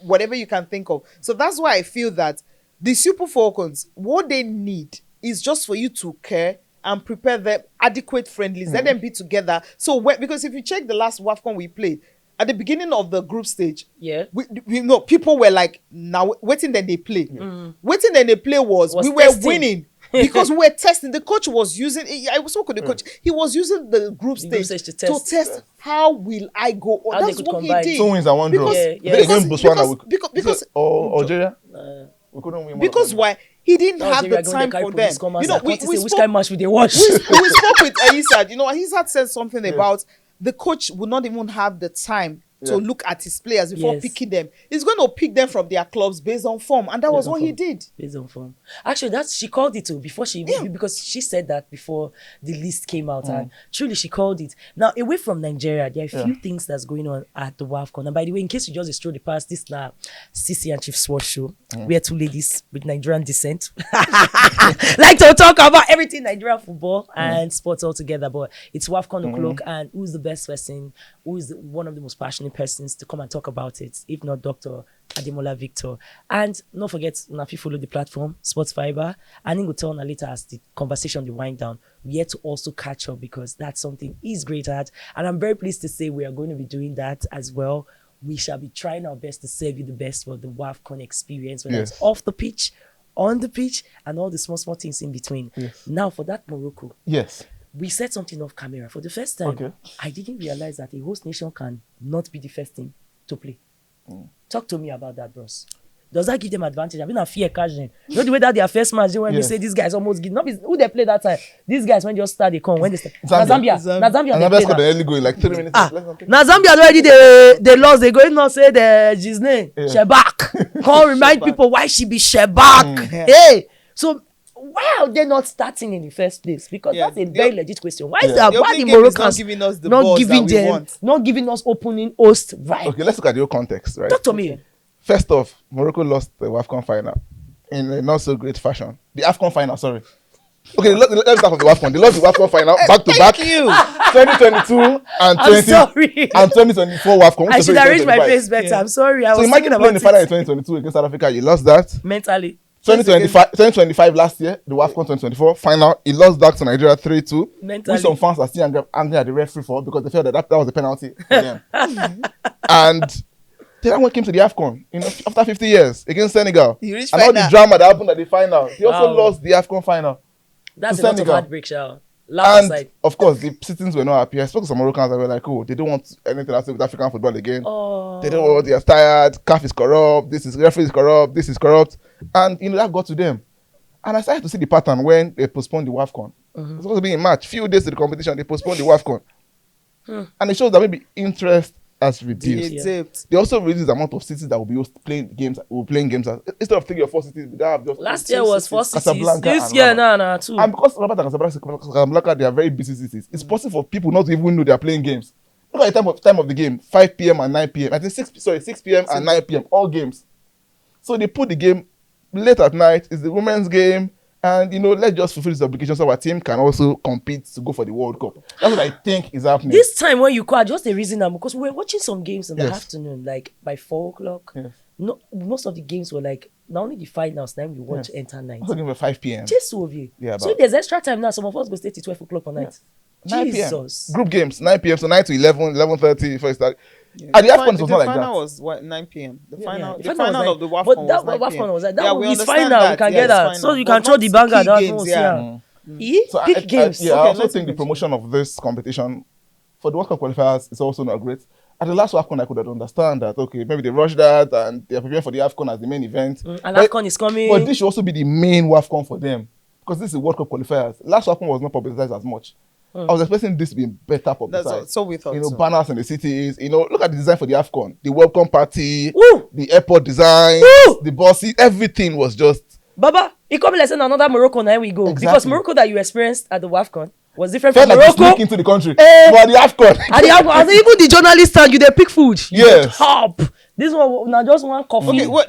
whatever you can think of. So that's why I feel that the Super Falcons, what they need is just for you to care and prepare them adequate friendlies. Let them be together. So because if you check the last WAFCON we played, at the beginning of the group stage, we know people were like, now waiting then they play. Waiting then they play was we were testing. winning because we were testing. The coach was using. I spoke with the coach. He was using the group stage to test how will I go. How that's they could what combine. he did. 2 wins and 1 draw. Because Algeria. We couldn't win. Because why? He didn't have the time for them. We which kind of match would they watch? We spoke with Aisad. Aisad said something about the coach would not even have the time to look at his players before Yes. picking them. He's going to pick them from their clubs based on form, and that was on what he form. did. Based on form. Actually, she called it too before she because she said that before the list came out, and truly she called it. Now, away from Nigeria, there are a few things that's going on at the WAFCON. And by the way, in case you just destroy the past, this now CECE and Chief SWOT show. We are two ladies with Nigerian descent. Like to talk about everything Nigerian football and sports all together. But it's WAFCON o'clock, and who's the best person? Who is one of the most passionate persons to come and talk about it? If not Dr. Ademola Victor. And don't forget, if you follow the platform, Sports Fiber, and then we'll tell you later as the conversation will wind down. We have to also catch up because that's something he's great at. And I'm very pleased to say we are going to be doing that as well. We shall be trying our best to serve you the best for the WAFCON experience, whether it's off the pitch, on the pitch, and all the small things in between. Now, for that Morocco. We said something off camera. For the first time, I didn't realize that a host nation can not be the first team to play. Talk to me about that, bros. Does that give them advantage? I've been a fear occasion. You know the way that their first match, when they say these guys almost give, not who they play that time. These guys when just start, they come when they start. Zambia scored the early goal in like 3 minutes. Now Zambia already they lost. They going not say the his name Shebak. Can't remind people why she be Shebak. Hey, so why are they not starting in the first place? Because that's a very legit question. Why is that? Why the Moroccans not giving us the balls that we want? Not giving us opening host vibe? Okay, let's look at the whole context, right? Talk to me. First off, Morocco lost the WAFCON final in a not so great fashion. The AFCON final, sorry. Okay, let's start from the WAFCON. They lost the WAFCON final back to back. 2022 and 2024 WAFCON. I should arrange my face better. I'm sorry. So imagine playing the final in 2022 against South Africa. You lost that. Mentally. 2025 last year, the WAFCON 2024 final, he lost back to Nigeria 3-2. Mentally. Which some fans are still angry at the referee for because they felt that was a penalty for them. And then when it came to the AFCON, after 50 years against Senegal, he reached and all final. the drama that happened at the final, he also lost the AFCON final. That's to a lot of Senegal. heartbreak, Shao. Laugh And aside. of course, the citizens were not happy. I spoke to some Moroccans that were like, "Oh, they don't want anything else to do with African football again. They don't want. They are tired. CAF is corrupt. Referee is corrupt. This is corrupt." And that got to them. And I started to see the pattern when they postponed the WAFCON. It was supposed to be in March. Few days to the competition, they postponed the WAFCON. And it shows that maybe interest has reduced. They also reduced the amount of cities that will be playing games. Instead of 3 or 4 cities, they have just Last year was 4 cities. Casablanca This year, no, 2. And because Rabat and Casablanca, they are very busy cities. It's possible for people not to even know they are playing games. Look at the time of the game: 5 p.m. and 9 p.m. I think 6 p.m. and 9 p.m. all games. So they put the game late at night. It's the women's game. And, let's just fulfill this obligation so our team can also compete to go for the World Cup. That's what I think is happening. This time when you call, just the reason because we were watching some games in the afternoon, like by 4 o'clock. No, most of the games were like, not only the finals, then we watch enter night. Also game at 5 p.m. Just so of you. So if there's extra time now, some of us go stay till 12 o'clock at night. 9 Jesus. p.m. Group games, 9 p.m. So 9 to 11, 11:30 before it starts. At the AFCON, it was not like that. The final was what, 9 p.m. The final, the final of the WAFCON but was 9 WAFCON p.m. was like that. we It's understand final. that. We can Yeah, get it's that. final. So you But can throw not the banger. key That games, was yeah. So Big games. I also think the promotion of this competition for the World Cup qualifiers is also not great. At the last WAFCON, I could have understand that, okay, maybe they rushed that and they're preparing for the AFCON as the main event. And AFCON is coming. But this should also be the main WAFCON for them because this is World Cup qualifiers. Last WAFCON was not publicized as much. I was expecting this to be better publicized. So we thought banners in the cities. Look at the design for the AFCON. The welcome party, Woo! the airport design, Woo! the buses, everything was just... Baba, it come like another Morocco, now we go. Exactly. Because Morocco that you experienced at the WAFCON was different Felt from like you Morocco. sneak into the country. Eh. But the AFCON... And even the journalists stand, you they pick food. Yes. Top. This one, now just one coffee. Okay, well,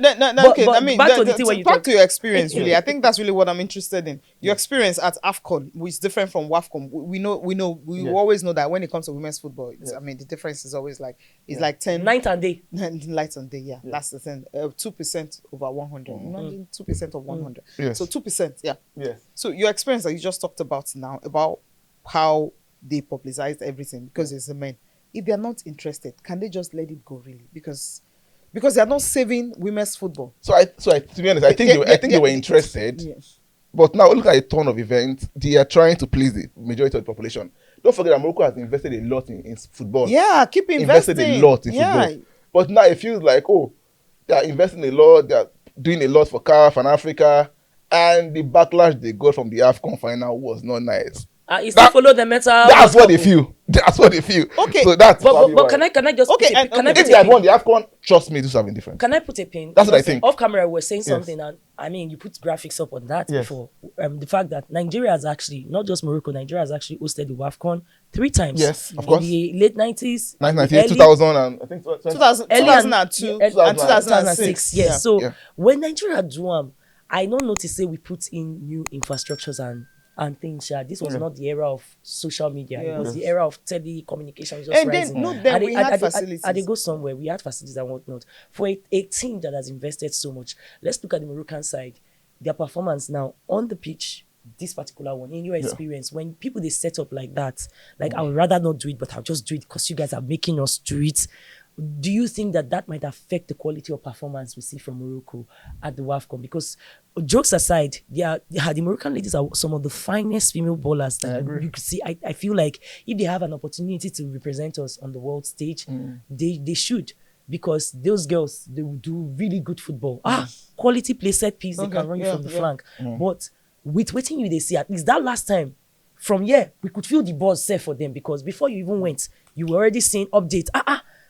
okay. But I mean, back to the thing when you back talk. to your experience, really. I think that's really what I'm interested in. Your experience at AFCON, which is different from WAFCON. We always know that when it comes to women's football, I mean, the difference is always like like 10 Night and day. lights on day. Yeah, that's the thing. 2% over 100. Imagine 2% of 100. Yes. So 2%. Yeah. Yes. So your experience that you just talked about now about how they publicized everything because it's the men. If they are not interested, can they just let it go? Really, because they are not saving women's football. So to be honest, I think they were interested. Yes. But now look at a ton of events. They are trying to please the majority of the population. Don't forget that Morocco has invested a lot in football. Yeah, keep investing. Invested a lot in football. But now it feels like, they are investing a lot. They are doing a lot for CAF and Africa. And the backlash they got from the AFCON final was not nice. You still follow the meta. That's what they feel. That's what they feel. Okay. So that's But probably why. can I just Okay, put a, and- can I okay. If put they a had pin? won the AFCON, trust me, this would have been different. Can I put a pin? That's what I Because think. Off camera, we're saying something, and I mean, you put graphics up on that Yes. before. The fact that Nigeria has actually, not just Morocco, Nigeria has actually hosted the WAFCON 3 times. Yes, of course. In the late 90s, 1998, 2000, and I think 2000, early 2002 and 2006. Yes. Yeah. So Yeah. when Nigeria do I don't notice say we put in new infrastructures and things. This was not the era of social media. Yeah. It was the era of telecommunications just And rising. then, no, then we had facilities. They go somewhere. We had facilities and whatnot. For a team that has invested so much, let's look at the Moroccan side. Their performance now on the pitch, this particular one, in your experience, when people they set up like that, like I would rather not do it, but I'll just do it because you guys are making us do it. Do you think that might affect the quality of performance we see from Morocco at the WAFCON? Because jokes aside, the Moroccan ladies are some of the finest female bowlers that you could see. I feel like if they have an opportunity to represent us on the world stage, they should. Because those girls, they will do really good football. Quality play, set piece, they can run you from the flank. But with waiting you, they see at least that last time, from here, we could feel the buzz set for them. Because before you even went, you were already seeing updates.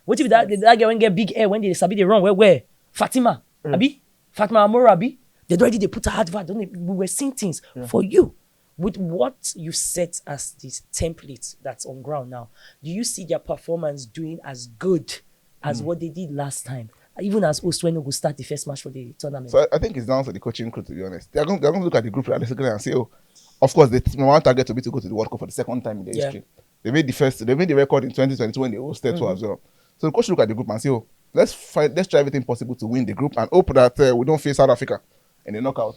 What if that girl get big air when they sabi they run? Where? Fatima, Abi? Fatima Amora, Abi? They put a advert, don't they? We were seeing things for you. With what you set as this template that's on ground now, do you see their performance doing as good as what they did last time? Even as Osweno will start the first match for the tournament. So I think it's down to the coaching crew, to be honest. They're going to look at the group realistically and say, oh, of course, the one target to be to go to the World Cup for the second time in their history. They made the record in 2022 when they hosted too as well. So the coach look at the group and say, oh, let's try everything possible to win the group and hope that we don't face South Africa in the knockout.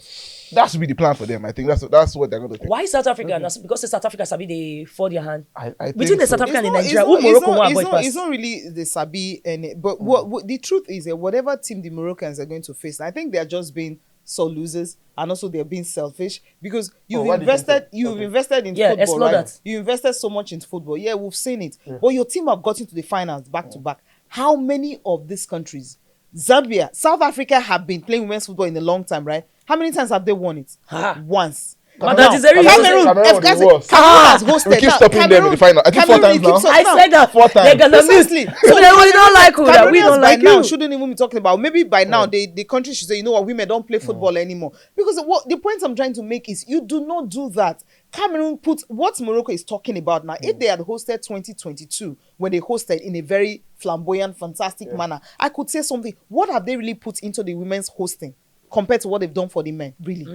That should be the plan for them. I think that's what they're going to think. Why South Africa? Because the South Africa sabi they fall their hand. I Between the think South Africa and the It's Nigeria, not- who Morocco it's won not- avoid pass? It's not really the Sabi, but what the truth is that whatever team the Moroccans are going to face, I think they're just being sore losers, and also they're being selfish because you've why do you think so? invested in Yeah, football, explore right? that. You invested so much in football. Yeah, we've seen it. But your team have gotten to the finals back to back. How many of these countries, Zambia, South Africa, have been playing women's football in a long time, right? How many times have they won it? Once. But Now, that is very Cameroon has hosted. We keep Now, stopping them in the final. I think 4 Cameroon, times you keep now. I said that. 4 times. They're gonna miss. Precisely. So we don't like you. That we Cameroonians don't like by now you. shouldn't even be talking about. Maybe by now the country should say, you know what, women don't play football anymore. Because what the point I'm trying to make is you do not do that. Cameroon put what Morocco is talking about now. If they had hosted 2022 when they hosted in a very flamboyant, fantastic manner, I could say something. What have they really put into the women's hosting compared to what they've done for the men? Really,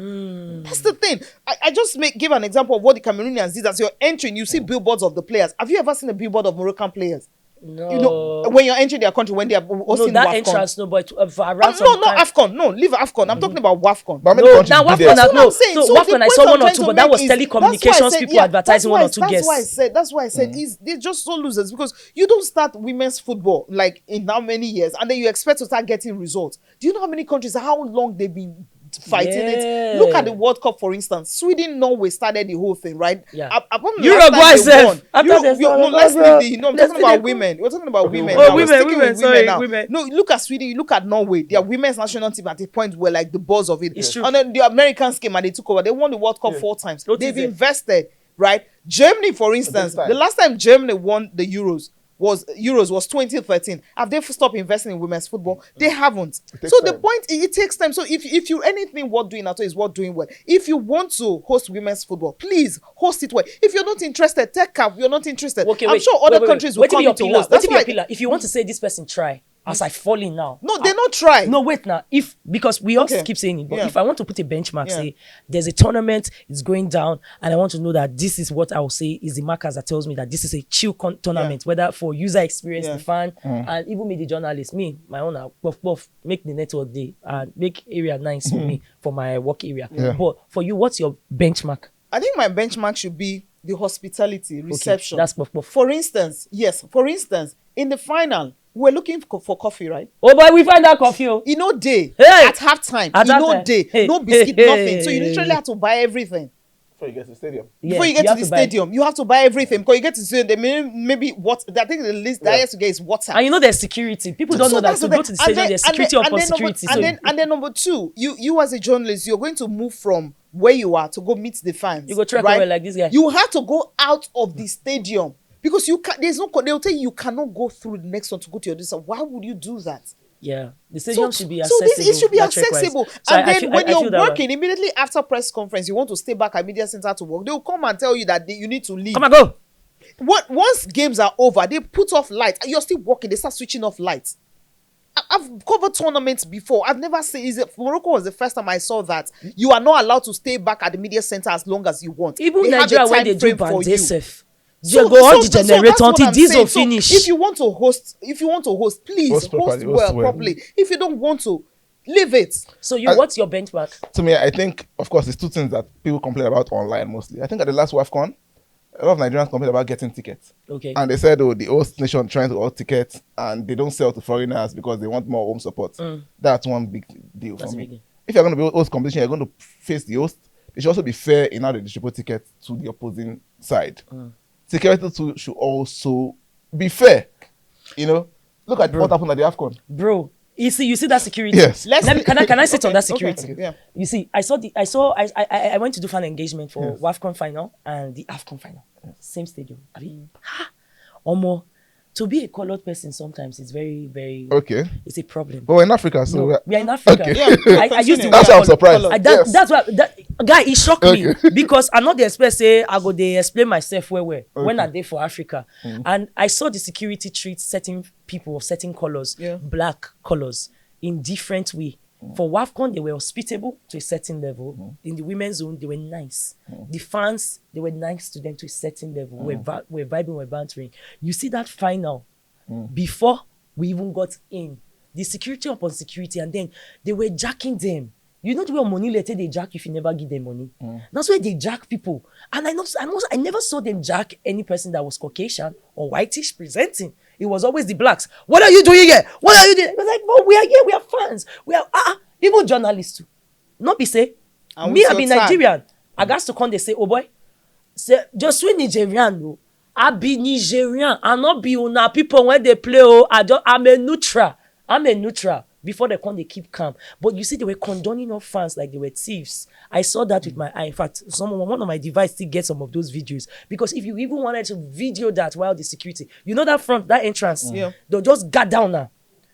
that's the thing. I just give an example of what the Cameroonians did. As you're entering, you see billboards of the players. Have you ever seen a billboard of Moroccan players? No. You know, when you're entering their country, when they are hosting that WAFCON. entrance, no, but around No, not AFCON. No, leave AFCON. I'm talking about WAFCON. But how many No, countries now did WAFCON that? That's what I'm saying. So So WAFCON, the I saw point one I'm or trying two, to but that make was is- telecommunications that's why I said- people yeah, advertising one or two that's guests. That's why I said they're just so losers because you don't start women's football like in how many years and then you expect to start getting results. Do you know how many countries, how long they've been fighting it? Look at the World Cup, for instance. Sweden, Norway started the whole thing, right? Yeah. Upon the Uruguay last time they self. won, After Euro- they you- started, no, let's leave bro. the, you know, I'm Let's talking about leave the- women. We're talking about women. Oh, now. We're women, sticking women, with sorry, now. women. No, look at Sweden, you look at Norway. Their women's national team at the point were like the buzz of it. It's true. And then the Americans came and they took over. They won the World Cup 4 times. Notice They've it. invested, right? Germany, for instance, time. the last time Germany won the Euros was 2013. Have they stopped investing in women's football? They haven't. takes So the time. point, it takes time. So if you anything worth doing at all is worth doing well. If you want to host women's football, please host it well. If you're not interested, take cap. You're not interested. Okay, I'm wait, sure other wait. countries will Wait till come your into pillar. host. Wait That's till your why. pillar. If you want to say this person try, as I fall in now. No, they're not trying. No, wait now. Because we all Okay. keep saying it, but Yeah. if I want to put a benchmark, Yeah. say there's a tournament, it's going down, and I want to know that this is what I will say is the markers that tells me that this is a chill tournament, whether for user experience, Yeah. the fan, and even me, the journalist, me, my own, puff, make the network day and make area nice for me for my work area. Yeah. But for you, what's your benchmark? I think my benchmark should be the hospitality, reception. that's puff. For instance, in the final, we're looking for coffee, right? Oh boy, we find that coffee. Oh. You know, day Hey! at halftime. At You know, halftime. day, Hey, no biscuit, hey, nothing. So you hey. literally have to buy everything. Before you get to the stadium. Before you Yes, get to have the buy- stadium, you have to buy everything because you get to see maybe what I think the least that has to get is water. And you know there's security. People don't know that that's to the go thing. to the stadium, there's security upon number- security. and then number two, you as a journalist, you're going to move from where you are to go meet the fans. You go track right? away like this guy. You have to go out of the stadium Because you can there's no they'll tell you cannot go through the next one to go to your this. Why would you do that? Yeah, the stadium should be accessible. So it should be accessible. So and then when you're feel working, immediately after press conference, you want to stay back at media center to work. They'll come and tell you that you need to leave. Come and go. Once games are over, they put off lights. You're still working. They start switching off lights. I've covered tournaments before. I've never seen. Morocco was the first time I saw that you are not allowed to stay back at the media center as long as you want. Even Nigeria, when they do bandesef, so, go on the generator until diesel so finish. If you want to host, please host well properly. If you don't want to, leave it. So what's your benchmark? To me, I think, of course, it's two things that people complain about online mostly. I think at the last WAFCON, a lot of Nigerians complained about getting tickets. Okay. And they said, the host nation trying to hold tickets and they don't sell to foreigners because they want more home support. That's one big deal for me. If you're going to be host competition, you're going to face the host. It should also be fair in how they distribute tickets to the opposing side. Security too should also be fair. Look at what happened at the AFCON. Bro, you see that security? Yes. Can I sit on that security? Okay, yeah. You see, I went to do fan engagement for WAFCON final and the AFCON final. Same stadium. Omo, to be a colored person sometimes is very, very it's a problem. But we're in Africa, so we are in Africa. Okay. Yeah. I used to that's why I'm surprised. That's why guy, it shocked me because I'm not the expert say I go they explain myself where when I there for Africa. And I saw the security treat certain people of certain colors, black colors, in different way. For WAFCON, they were hospitable to a certain level. In the women's zone, they were nice. The fans, they were nice to them to a certain level. We're vibing, we're bantering. You see that final, before we even got in, the security upon security, and then they were jacking them. You know the way money later they jack if you never give them money. That's why they jack people. And I never saw them jack any person that was Caucasian or whitish presenting. It was always the blacks. What are you doing here? What are you doing? It was like, well, we are here, we are fans. We are even journalists too. Not be say, and me, I be Nigerian. I got to come, they say, oh boy, say, just we Nigerian, no. I be Nigerian. I not be una people when they play, I'm a neutral. Before they come, they keep calm. But you see, they were condoning our fans like they were thieves. I saw that with my eye. In fact, one of my devices still get some of those videos. Because if you even wanted to video that while the security, you know that front, that entrance, they'll just get down now.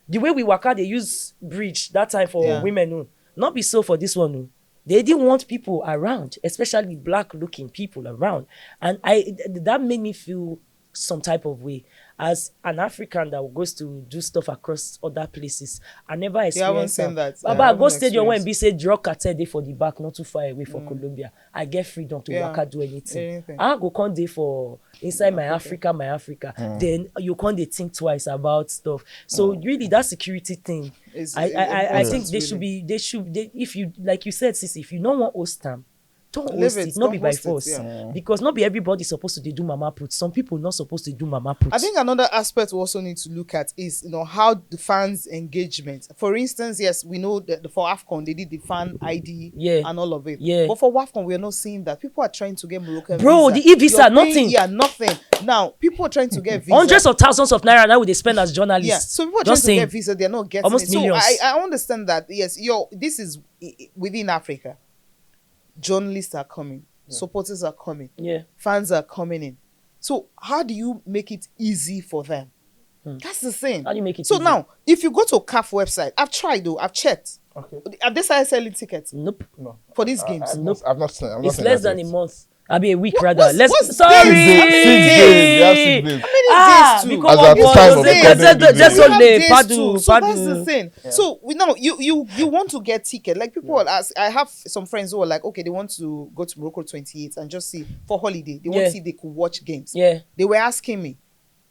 The way we work out, they use bridge that time for women. No. Not be so for this one. No. They didn't want people around, especially black-looking people around. And that made me feel some type of way. As an African that goes to do stuff across other places, I never experienced that. But I go stadium when be say drug cartel day for the back, not too far away from Colombia. I get freedom to work out, do anything. I go come day for inside my Africa. Then you can't think twice about stuff. So really, that security thing, I think they should if you like you said, CECE, if you don't want host them, don't host it, not be by force. Because not be everybody supposed to do mama put. Some people not supposed to do mama put. I think another aspect we also need to look at is how the fans' engagement. For instance, yes, we know that for AFCON they did the fan ID and all of it. Yeah. But for WAFCON, we are not seeing that. People are trying to get Moroccan Bro, visa. the e-visa, nothing. Yeah, nothing. Now people are trying to get visa. Hundreds of thousands of naira now they spend as journalists. Yeah, so people are trying to get visa, they're not getting almost it. millions. So I understand that. Yes, this is within Africa. Journalists are coming. Supporters are coming. Fans are coming in. So how do you make it easy for them? That's the thing. How do you make it so easy? Now, if you go to CAF website, I've tried though, I've checked. Have they started selling tickets? Nope. No. For these games? I've not seen. It's less than a month. I'll be a week rather. What's Sorry. 6 days. You have 6 days. How many days too? because As at of time what of they recording said, this just video. only Days too. padu. So that's the thing. So now you want to get ticket. Like people I have some friends who are like, okay, they want to go to Morocco 28 and just see for holiday. They want to see if they could watch games. They were asking me,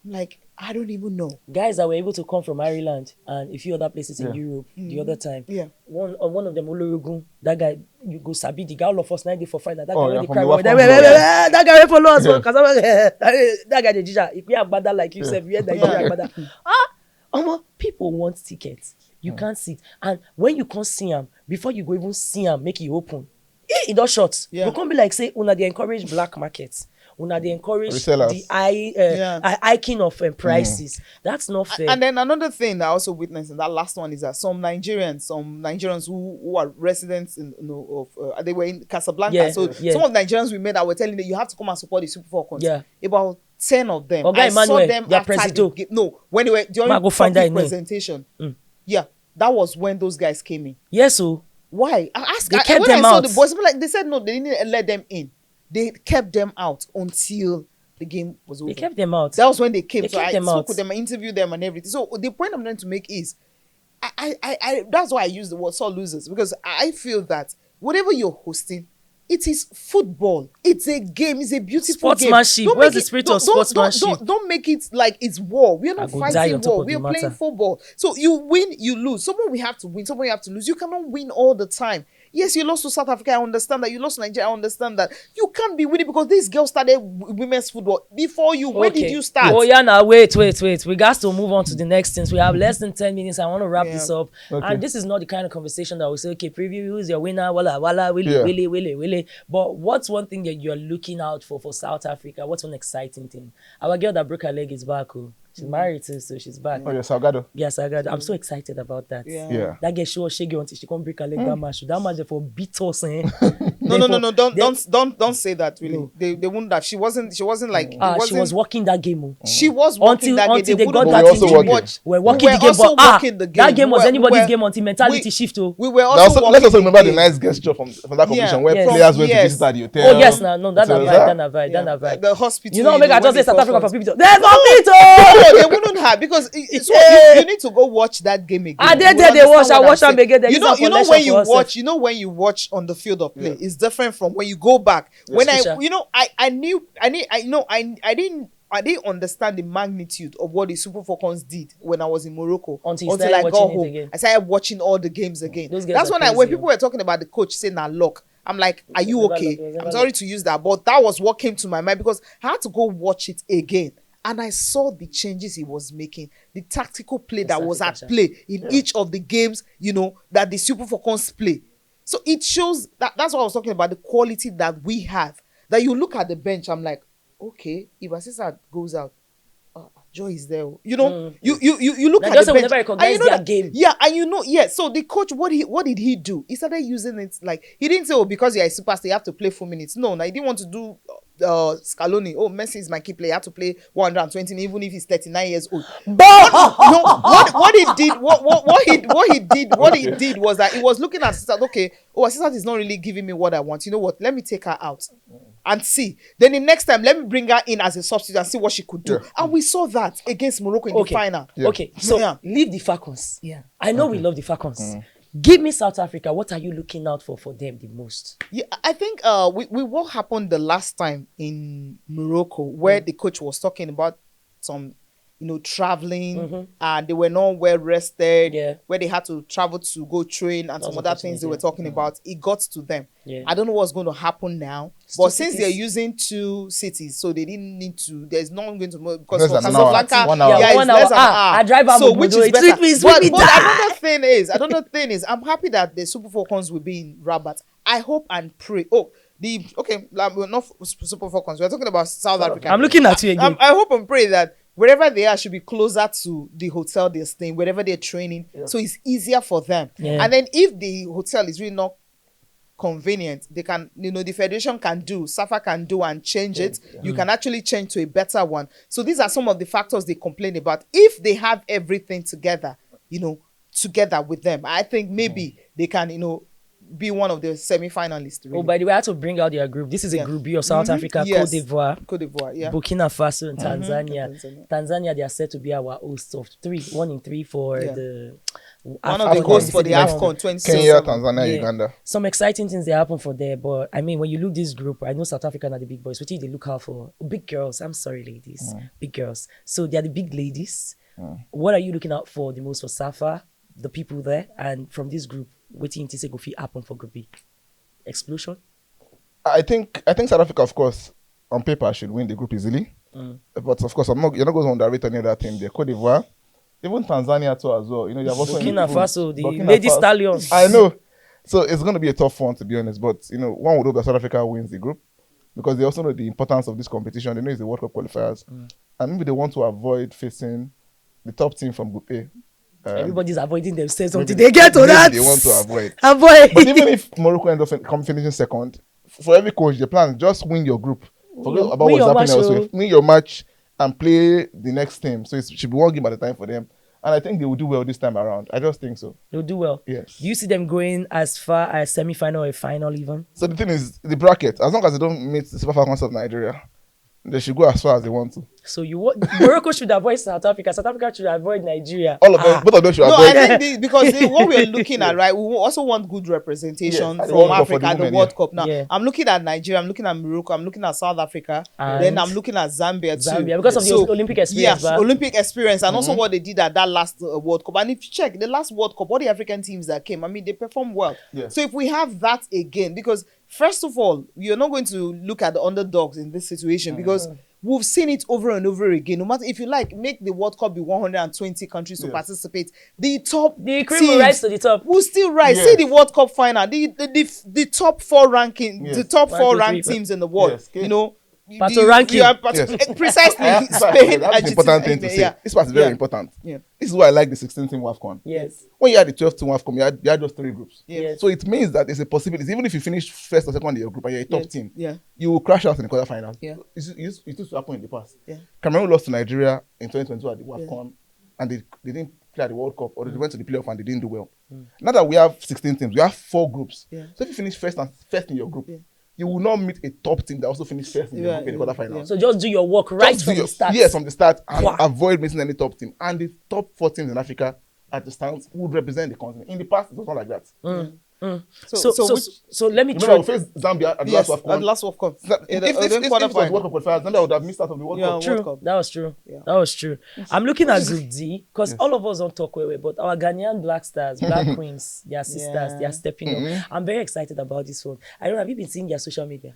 I'm like, I don't even know. Guys that were able to come from Ireland and a few other places in Europe the other time. One of them, Olorogun, that guy, you go sabi the guy, all of us 9 day for Friday. That guy when they cry, that guy follow us. That guy the ginger. If we have bada like you said, we had Nigeria bada. People want tickets. You can't see it. And when you can't see them, before you go even see them, make it open. It does short. You can't be like say, they encourage black markets. They encourage resellers. The hiking of prices. That's not fair. And then another thing I also witnessed, and that last one is that some Nigerians who are residents they were in Casablanca. Some of the Nigerians we met that were telling them you have to come and support the Super Falcons. About 10 of them. Oga I saw Emmanuel, them their after the president. game. No, when they were during Ma, go find that public name. presentation. Yeah, that was when those guys came in. Yes, so Why? I asked. They kept when them I saw out. the boys, people like they said no, they didn't let them in. They kept them out until the game was over. they kept them out. That was when they came. They So kept I them spoke out. with them, I interviewed them and everything. So the point I'm trying to make is, I that's why I use the word sore losers, because I feel that whatever you're hosting, it is football. It's a game. It's a beautiful Sportsmanship. game. Don't Where's make the spirit don't- of don't- sportsmanship? Don't make it like it's war. We're I not go die fighting on top war. of the We're playing matter. football. So you win, you lose. Someone we have to win. Someone you have to lose. You cannot win all the time. Yes, you lost to South Africa. I understand that. You lost to Nigeria. I understand that. You can't be winning because these girls started women's football before you. When did you start? Oh yeah, now wait. We got to move on to the next things. We have less than 10 minutes. I want to wrap this up. Okay. And this is not the kind of conversation that we say, okay, preview who's your winner, wala, willy, Yeah. willy. But what's one thing that you're looking out for South Africa? What's one exciting thing? Our girl that broke her leg is back. Oh. She's married too, so she's back. Oh, yeah, Salgado. Yes, I'm so excited about that. Yeah. That girl she was shaking until she can't break her leg that much. That much for beat us, eh? No. Don't say that. Really, No. they wouldn't have. She wasn't like. She was walking that game. Oh. She was watching that until game. they got But that we also injury. working. We're walking We the were game, also but working the that game. game was We were- anybody's we were- game until mentality we- shift. Oh. We were Let's also also walking remember the game. nice gesture from that competition where yes. players went to Yes. visit at the hotel. Oh yes, no, that's a So vibe, that- that's a vibe. The hospital. You know, make I when just say they South call Africa for- for people. There's nothing No, to. they wouldn't have because so you need to go watch that game again. I did You there, they watch. understand I what watch I'm them again. They saying? use some You know collection when you for us. watch, when you watch on the field of play, it's different from when you go back. When Special. I didn't understand the magnitude of what the Super Falcons did when I was in Morocco Until you started I watching got it home. again. I started watching all the games again. Those guys That's are when crazy, when yeah. people were talking about the coach saying that luck. I'm like, are you never okay? luck, it was never I'm sorry luck. to use that, but that was what came to my mind because I had to go watch it again. And I saw the changes he was making, the tactical play that was at play in each of the games, that the Super Falcons play. So it shows that's what I was talking about, the quality that we have. That you look at the bench, I'm like, okay, if Asisa goes out, Joy is there. You look Like at just the say we bench. never recognize and you know their game. Yeah, and so the coach, what did he do? He started using it like he didn't say, because you're a superstar, you have to play 4 minutes. No, he didn't want to do Scaloni. Oh, Messi is my key player. You have to play 120, even if he's 39 years old. What he did was that he was looking at Asisat. Okay, Asisat is not really giving me what I want. You know what? Let me take her out and see. Then the next time, let me bring her in as a substitute and see what she could do. Yeah. And we saw that against Morocco in the final. Yeah. Okay, so Yeah. leave the Falcons. Yeah. I know we love the Falcons. Give me South Africa. What are you looking out for them the most? Yeah, I think we what happened the last time in Morocco where the coach was talking about some traveling and they were not well rested, Yeah. where they had to travel to go train and some other things they were talking about. It got to them. Yeah. I don't know what's going to happen now, Two but since cities. they're using 2 cities, so they didn't need to. There's no one going to because Less for than an hour. Casablanca, 1 hour. yeah, it's 1 less than hour. an hour. I drive out so Mogodo. which is It better. sweet me, sweet me, But die. another thing is, I'm happy that the Super Falcons will be in Rabat. I hope and pray. We're not Super Falcons. We're talking about South Africa. I'm looking at you again. I hope and pray that wherever they are should be closer to the hotel they're staying, wherever they're training, so it's easier for them. Yeah. And then if the hotel is really not convenient, they can, the federation can do, SAFA can do and change it. You can actually change to a better one. So these are some of the factors they complain about. If they have everything together, together with them, I think maybe they can, be one of the semi-finalists. Really. Oh, by the way, I had to bring out their group. This is a group B of South Africa, Yes. Cote d'Ivoire, yeah. Burkina Faso, and Tanzania. Tanzania. Tanzania, they are set to be our host of 1 in 3 for the One of the AFCON. hosts for the AFCON. AFCON 2027. Kenya, Tanzania, Yeah. Uganda. Some exciting things they happen for there, but I mean, when you look this group, I know South Africa are the big boys. What do they look out for? Big girls. I'm sorry, ladies. Big girls. So they are the big ladies. What are you looking out for the most for SAFA, the people there, and from this group? What do you think say go fit happen for Group B? Explosion. I think South Africa, of course, on paper should win the group easily. But of course, you're not going to underrate any other team. There, Cote d'Ivoire, even Tanzania too as well. They have also Burkina improved. Faso, the Burkina Lady Faso. Stallions. I know. So it's going to be a tough one, to be honest. But one would hope that South Africa wins the group because they also know the importance of this competition. They know it's the World Cup qualifiers, and maybe they want to avoid facing the top team from Group A. Everybody's avoiding themselves Maybe- until they get to maybe that. they want to avoid. Avoid. But even if Morocco ends up finishing second, for every coach, the plan is just win your group. Forget about Win what's your happening match, elsewhere. oh. Win your match and play the next team. So it should be one game at a time for them. And I think they will do well this time around. I just think so. They'll do well. Yes. Do you see them going as far as semi-final or final even? So the thing is, the bracket, as long as they don't meet the Super Falcons of Nigeria, they should go as far as they want to. So Morocco should avoid South Africa. South Africa should avoid Nigeria. All of them, both of them should No, avoid. I think because what we're looking at, right? We also want good representation Yes, at the from World Cup for Africa the at the women, World yeah. Cup. Now, Yeah. I'm looking at Nigeria, I'm looking at Morocco, I'm looking at South Africa, And then I'm looking at Zambia too. Zambia, because of the Olympic experience, Yes, but- Olympic experience, and also what they did at that last World Cup. And if you check the last World Cup, all the African teams that came, I mean, they performed well. Yeah. So if we have that again, because first of all, you're not going to look at the underdogs in this situation because we've seen it over and over again. No matter if you like, make the World Cup be 120 countries to Yes. participate. The top The cream will teams rise to the top. will still rise. Yes. See the World Cup final. The top four ranking, Yes. the top 1, four 2, 3, ranked teams in the world. Yes. You know. Pato ranking. Yes. Precisely. That's Spain, an important thing to say. Yeah. This part is very Yeah. important. Yeah. This is why I like the 16-team WAFCON. Yes. When you had the 12-team WAFCON, you had just 3 groups. Yes. So it means that there's a possibility, even if you finish first or second in your group and you're a top Yes. team, Yeah. you will crash out in the quarterfinals. Yeah. It used to happen in the past. Yeah. Cameroon lost to Nigeria in 2022 at the WAFCON, and they didn't play at the World Cup, or they went to the playoff and they didn't do well. Now that we have 16 teams, we have 4 groups. Yeah. So if you finish first in your group, Yeah. you will not meet a top team that also finished first in your Yeah, group in the quarterfinals. yeah. So just do your work right Just from do the start. Yes, from the start, and Wow. avoid missing any top team. And the top 4 teams in Africa at the stance would represent the continent. In the past, it was not like that. So let me Remember, try. we faced Zambia at the Yes, last at WAFCON. the last World Cup. If it was World Cup qualifiers, Zambia would have missed out of the World Yeah. Cup. World True. Cup. That was true. Yeah. That was true. I'm looking at Group D because all of us don't talk well, but our Ghanaian Black Stars, Black Queens, their sisters, Yeah. they are stepping up. I'm very excited about this one. I don't know, have you been seeing their social media?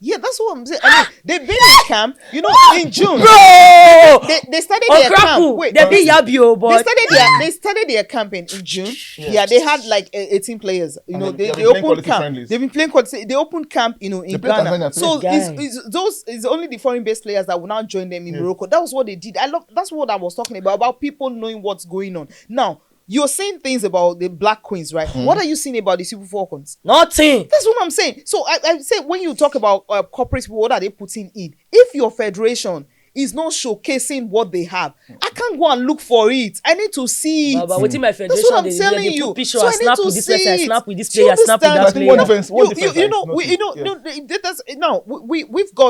Yeah, that's what I'm saying. I mean, they've been in camp, you know, in June. Bro! They started their camp. Wait, they be Yabio, they but started their camp in June. Yes. Yeah, they had like 18 players. You And know, they have they been playing opened quality camp. friendlies. They've been playing quality. They opened camp, you know, in They play Ghana. Tanzania too. So Guy. it's only the foreign-based players that will now join them in Morocco. That was what they did. That's what I was talking about people knowing what's going on. Now, you're saying things about the Black Queens, right? What are you saying about the Super Falcons? nothing. That's what I'm saying. So I say when you talk about corporate people, what are they putting in? If your federation is not showcasing what they have, I can't go and look for it. I need to see it. But within my That's federation, what I'm they telling put you. picture, So I I need snap to with this person, I see snap it. with this Do you player, I snap with that understand? player. One difference.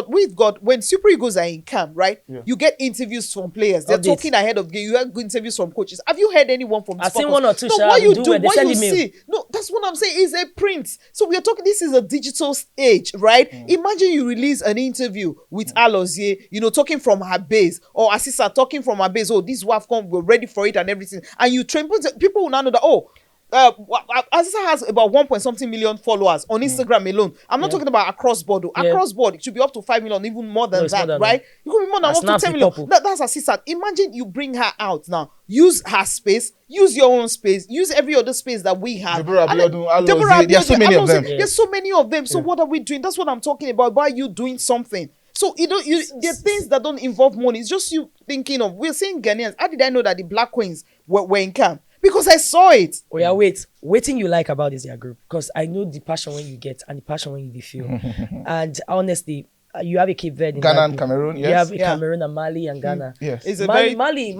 We've got when Super Eagles are in camp, right? Yeah. You get interviews from players. They're Updates. talking ahead of game. You have good interviews from coaches. Have you heard anyone from? I've the seen Falcons? one or two, No, sha, what we you do do, well. They what send you email. see. No, that's what I'm saying. It's a print. So we are talking. This is a digital age, right? Imagine you release an interview with Alozie, you know, talking from her base, or Asisa talking from her base. Oh, this WAFCON, we're ready for it and everything. And you train people will now know that. Oh, Asisa has about 1 million followers on Instagram alone. I'm not talking about across board. Yeah. Across board, it should be up to 5 million, even more than No, it's that, more than right? You could be more than And up to snaps 10 the million. couple. That's Asisa. Imagine you bring her out now. Use her space. Use your own space. Use every other space that we have. Deborah And then- Abiodun, Alozie, Deborah there are so Abiodun, many of Alozie, them. There's so many of them. So what are we doing? That's what I'm talking about. Why are you doing something? So there are things that don't involve money. It's just you thinking of. We're saying Ghanaians. How did I know that the Black Queens were in camp? Because I saw it. Oh yeah, waiting you like about this their group because I know the passion when you get and the passion when you feel. And honestly, you have a Cape Verde in Ghana that and group. Cameroon, You yes. have a Yeah. Cameroon and Mali and Ghana. Yes. It's a Mali, very.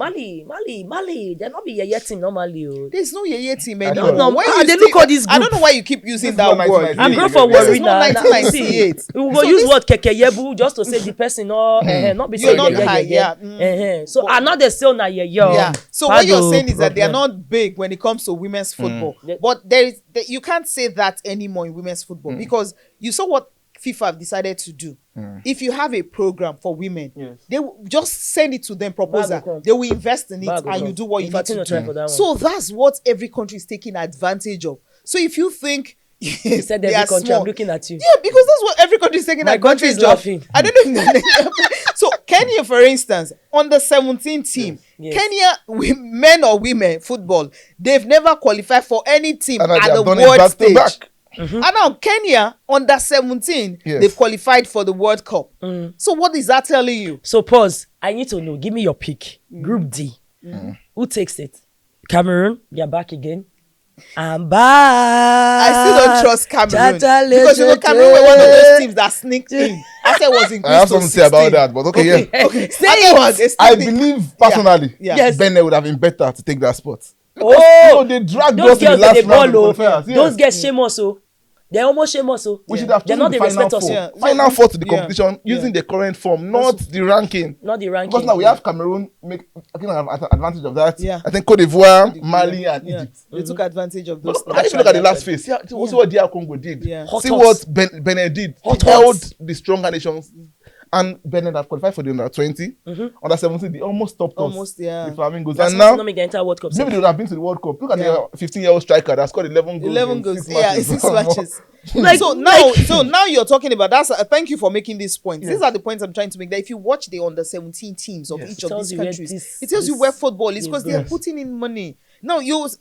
Mali. They're not be a team, not Mali. Oh. There's no Yeye team I anymore. don't know. When Ah, you they still- look all this I don't group. know why you keep using This that is not word. 1998. I'm going for This is worry not now. 1998. We will So use this- word kekeyebu just to say the person not be You're saying not yeah. high, yeah. So another still na Yeah. So what you're Pardon, saying is that they are problem. not big when it comes to women's football. Yeah. But you can't say that anymore in women's football because you saw what FIFA have decided to do. If you have a program for women, Yes. they will just send it to them, Bag will proposal. come. They will invest in it Bag will and come. you do what you In need fact, to no try for do. that one. So that's what every country is taking advantage of. So if you think You said they every are country. small, I'm looking at you. yeah, because that's what every country is taking My country is advantage of. laughing. I don't know. So Kenya, for instance, on the 17 team, Yes. Kenya, men or women football, they've never qualified for any team And at they the have done it world back to stage. back. And now Kenya, under 17, Yes. they've qualified for the World Cup. So what is that telling you? So pause. I need to know. Give me your pick. Group D. Who takes it? Cameroon. They're back again. I'm back. I still don't trust Cameroon Chata because you know lechete. Cameroon were one of those teams that sneaked in. I Arsenal was increased I have something to say about 16. that, but okay, yeah. Okay. Say Arsenal it. was a I 16. believe personally, Yeah. Yes. Benin would have been better to take that spot. Oh, No, they dragged those us in the girls that last they round ball, of the qualifiers. Yes. those girls shame us, oh. They're almost shame us, oh. We should Yeah. have They're chosen not the the final respect us. four. Yeah. Final four to the Yeah. competition using the current form, not the ranking. Not the ranking. Because now we have Cameroon I think have advantage of that. Yeah. I think Cote d'Ivoire, Mali, and Yeah. Egypt. They took advantage of those. But if you look at the last phase, see what DR Congo did. Yeah. See Hot what Benin did. Hot He held hots. the stronger nations. And Benin have qualified for the under 20. Under 17, they almost stopped Almost, us. yeah. The Flamingos. That's And now, now, not make the entire World Cup. maybe they would have been to the World Cup. Look at Yeah. the 15-year-old striker that scored 11 goals. 11 in goals. 6 Yeah, matches. 6 matches. Like- so now you're talking about that's. Thank you for making these points. These are the points I'm trying to make. That if you watch the under 17 teams of each of tells these you where countries, this- it tells you this where football is is because going. they're putting in money. Now,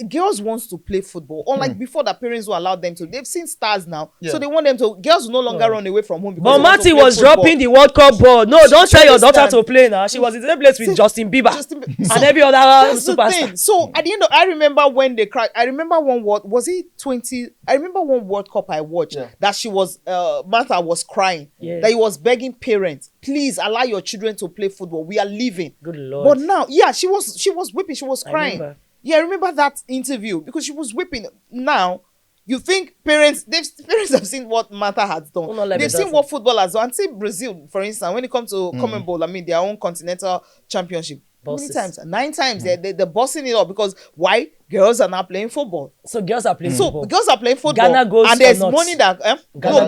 girls wants to play football. Unlike before, that parents will allow them to. They've seen stars now, so they want them to. Girls will no longer run away from home. Because But they want to Marty play was football. dropping the World Cup ball. No, don't tell your daughter understand? to play now. She was in the same place with Justin Bieber So and every other that's the superstar. thing. So at the end of, I remember when they cried. I remember was it 20? I remember one World Cup I watched that she was Martha was crying. Yeah. That he was begging parents, please allow your children to play football. We are leaving. Good Lord. But now, she was weeping. She was crying. remember. I remember that interview because she was weeping. Now, you think parents have seen what Martha has done. Oh, not like They've that. seen what football has done. And see Brazil, for instance, when it comes to common ball, I mean their own continental championship. How many Bosses. times? 9 times. They're bossing it up because why? Girls are not playing football. So girls are playing So football. girls are playing football. Ghana goes and there's or not? money that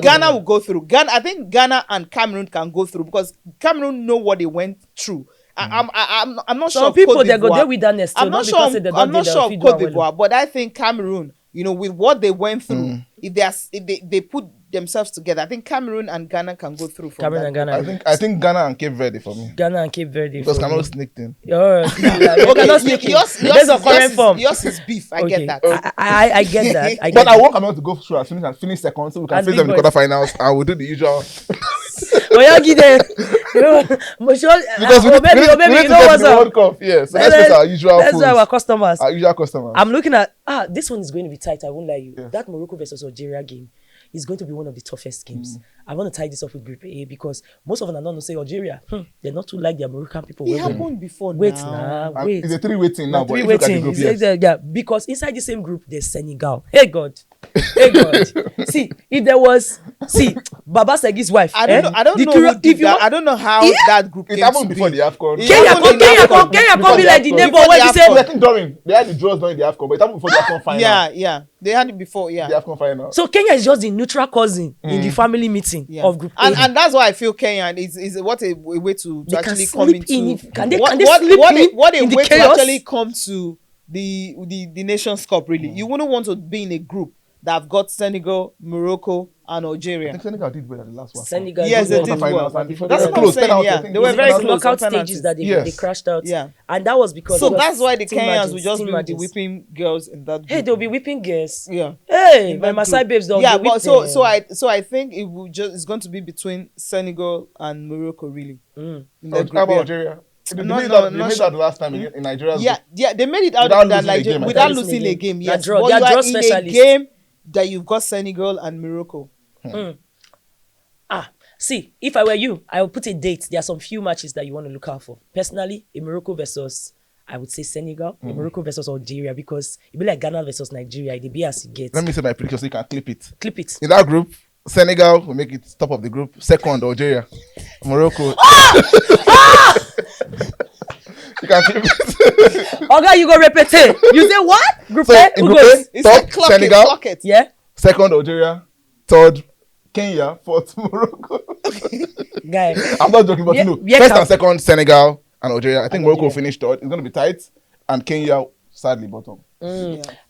Ghana will go through. I think Ghana and Cameroon can go through because Cameroon know what they went through. I'm not sure. Some of people Cote they go d'Ivoire. there with that nest. I'm not sure. I'm not sure of Cote d'Ivoire, but I think Cameroon, with what they went through, if they put themselves together, I think Cameroon and Ghana can go through. From Cameroon that. and Ghana. I think Ghana and Cape Verde for me. Ghana and Cape Verde. Because for Cameroon me. sneaked in. Yours Based on current form. Yours is beef. I get that. I get that. I get But I that. want Cameroon to go through and finish second so we can As face big them in the boys. quarterfinals and we'll do the usual. Oh, yeah, give them. But sure, Because we need maybe to you get know to what's the up. World Cup. Yeah, so let's face our usual Let's fools. do our customers. Our usual customers. I'm looking at this one is going to be tight. I won't lie you. That Morocco versus Algeria game is going to be one of the toughest games. I want to tie this up with Group A because most of them are not going to say Algeria. They're not too like their Moroccan people. It happened before. Wait now. now, wait. It's a 3-way thing now, but Three if you look at the waiting. group, yes. Yeah, because inside the same group there's Senegal. Hey God. See, if there was Baba Segi's wife. I don't know. I don't know. Who did that. I don't know how that group It came happened to before be. the AFCON. It Kenya happened in AFCON. come be like the neighbor Before when the you I say. think during they had the draws during the AFCON, but it happened before the AFCON final. Yeah. They had it before. Yeah. The AFCON final. So Kenya is just the neutral cousin in the family meeting Yeah. of Group A. And that's why I feel Kenya is what a way to They can actually come slip into in if- can they what slip in what a in the way to chaos? actually come to the Nations Cup. Really, you wouldn't want to be in a group that have got Senegal, Morocco, and I Algeria. think Senegal did well at the last one. Senegal. Yes, they did did well. well. And That's they what I'm close, saying. penalty, I Yeah, think they were it's very penalty. close. Knockout on stages that penalties. they crashed out. Yeah. And that was because So it was that's why the team Kenyans margins, will just team be with the margins. whipping girls in that. Hey, group. they'll be whipping girls. Yeah. Hey, In my that Maasai group. babes don't. Yeah, they but whip so I think it's going to be between Senegal and Morocco really. In How that group, about yeah. Algeria? They No, made no, that- they not made sure. that last time in Nigeria. Yeah, they made it out Without that losing a Nigeria game, I without think. losing a game. They're Yes, draw- but they're you draw are in a specialists. game that you've got Senegal and Morocco. See, if I were you, I would put a date. There are some few matches that you want to look out for. Personally, a Morocco versus, I would say Senegal, a Morocco versus Algeria, because it be like Ghana versus Nigeria. It be as it gets. Let me say my prediction so you can clip it. Clip it. In that group, Senegal will make it top of the group. Second, Algeria. Morocco. You can clip it. Okay, you go repeat it. You say what? Group So A? in Who Group goes? A, It's top like clock Senegal. it, clock it. Yeah? Second, Algeria. Third, Kenya. Fourth, Morocco. Guy. I'm not joking, but Yeah, you know, yeah, first Cal- and second, Senegal and Algeria. I think Morocco will Algeria. finish third. It's going to be tight. And Kenya, sadly, bottom.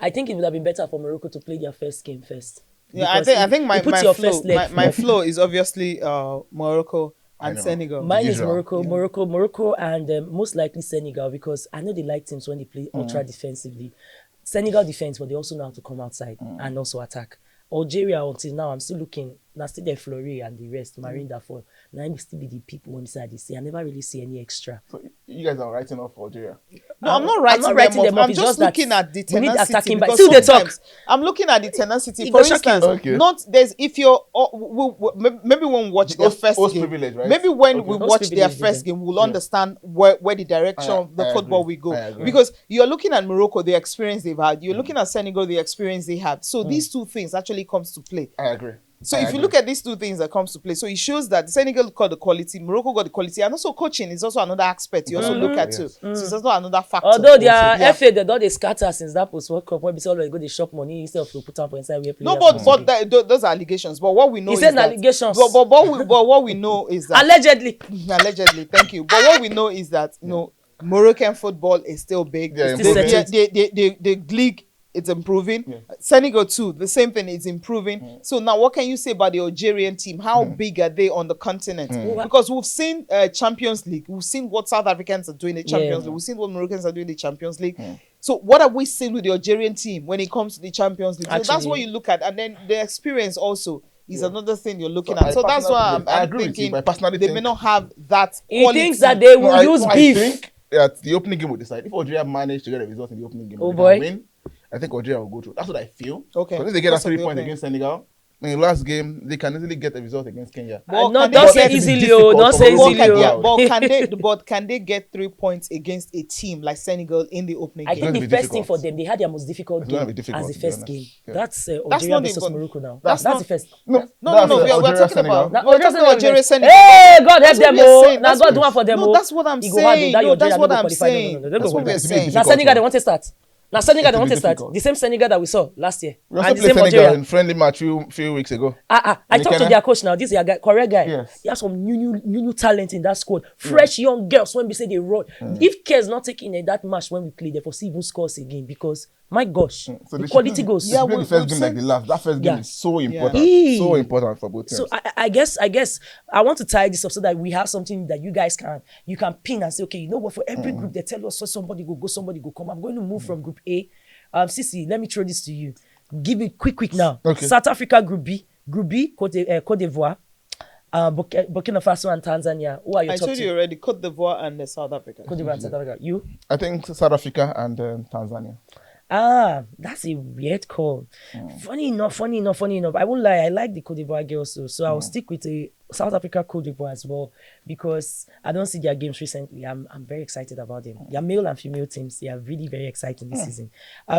I think it would have been better for Morocco to play their first game first. Yeah, I Because think you my put my your flow first leg my first. flow is obviously Morocco and know. Senegal. Mine is Usual. Morocco, and most likely Senegal, because I know they like teams when they play ultra defensively. Senegal defense, but they also know how to come outside and also attack. Algeria, until now, I'm still looking. Now still the Fleury and the rest, Marine Dafon. Now I'm still be the people inside the sea. I never really see any extra. So you guys are writing off Algeria. No, I'm not writing them off. I'm just looking at the tenacity. Because still they talk. I'm looking at the tenacity. For instance, not there's if you're maybe when we watch their first game, right? Maybe when we watch their first game, we'll understand where the direction of the football will go. Because you're looking at Morocco, the experience they've had. You're looking at Senegal, the experience they have. So these two things actually comes to play. I agree. So if you look at these two things that comes to play, so it shows that Senegal got the quality, Morocco got the quality, and also coaching is also another aspect you also look at too. So it's also another factor. Although their FA, they don't scatter since that post World Cup when we say always go the shop money instead of put up for inside where no, but those are allegations. But what we know is that allegations. But what we know is that allegedly, thank you. But what we know is that Moroccan football is still big. Yeah, the league. It's improving. Yeah. Senegal too, the same thing is improving. So now what can you say about the Algerian team? How big are they on the continent? Because we've seen Champions League. We've seen what South Africans are doing in the Champions League. We've seen what Moroccans are doing in the Champions League. So what have we seen with the Algerian team when it comes to the Champions League? So that's what you look at. And then the experience also is another thing you're looking at. So that's why I'm thinking they may not have that quality. He thinks that they will use beef. I think that the opening game will decide. If Algeria manage to get a result in the opening game, win, I think Algeria will go through. That's what I feel. Okay. Because if they get 3 points against Senegal, in the last game, they can easily get a result against Kenya. Don't say easily. But can they get 3 points against a team like Senegal in the opening game? I think the first thing for them, they had their most difficult game as the first game. That's Algeria versus Morocco now. That's the first. No. We're talking about Algeria, Senegal. Hey, God help them. Now God do one for them. No, that's what I'm saying. That's what I'm saying. That's what we're saying. Now Senegal, they want to start. Now Senegal, they want to start. The same Senegal that we saw last year. We also played Senegal in friendly match few weeks ago. I talked to their coach now. This is a correct guy. Yes. He has some new talent in that squad. Fresh young girls when we say they run. If Care's not taking that match when we play, they foresee even scores again because my gosh, so the quality goes. Yeah, the first game like the last. That first game is so important. So important for both teams. So I guess I want to tie this up so that we have something that you guys can pin and say, okay, you know what? For every group they tell us, so somebody go, somebody go come. I'm going to move from group A. CECE, let me throw this to you. Give it quick now. Okay. South Africa group B, Cote d'Ivoire, Burkina Faso and Tanzania. Who are your top two? I told you already, Cote d'Ivoire and South Africa. Cote d'Ivoire and South Africa. You? I think South Africa and Tanzania. That's a weird call. Funny enough. I won't lie, I like the Cote d'Ivoire girls too. So I'll stick with the South Africa, Cote d'Ivoire as well because I don't see their games recently. I'm very excited about them. Their male and female teams, they are really very exciting this season.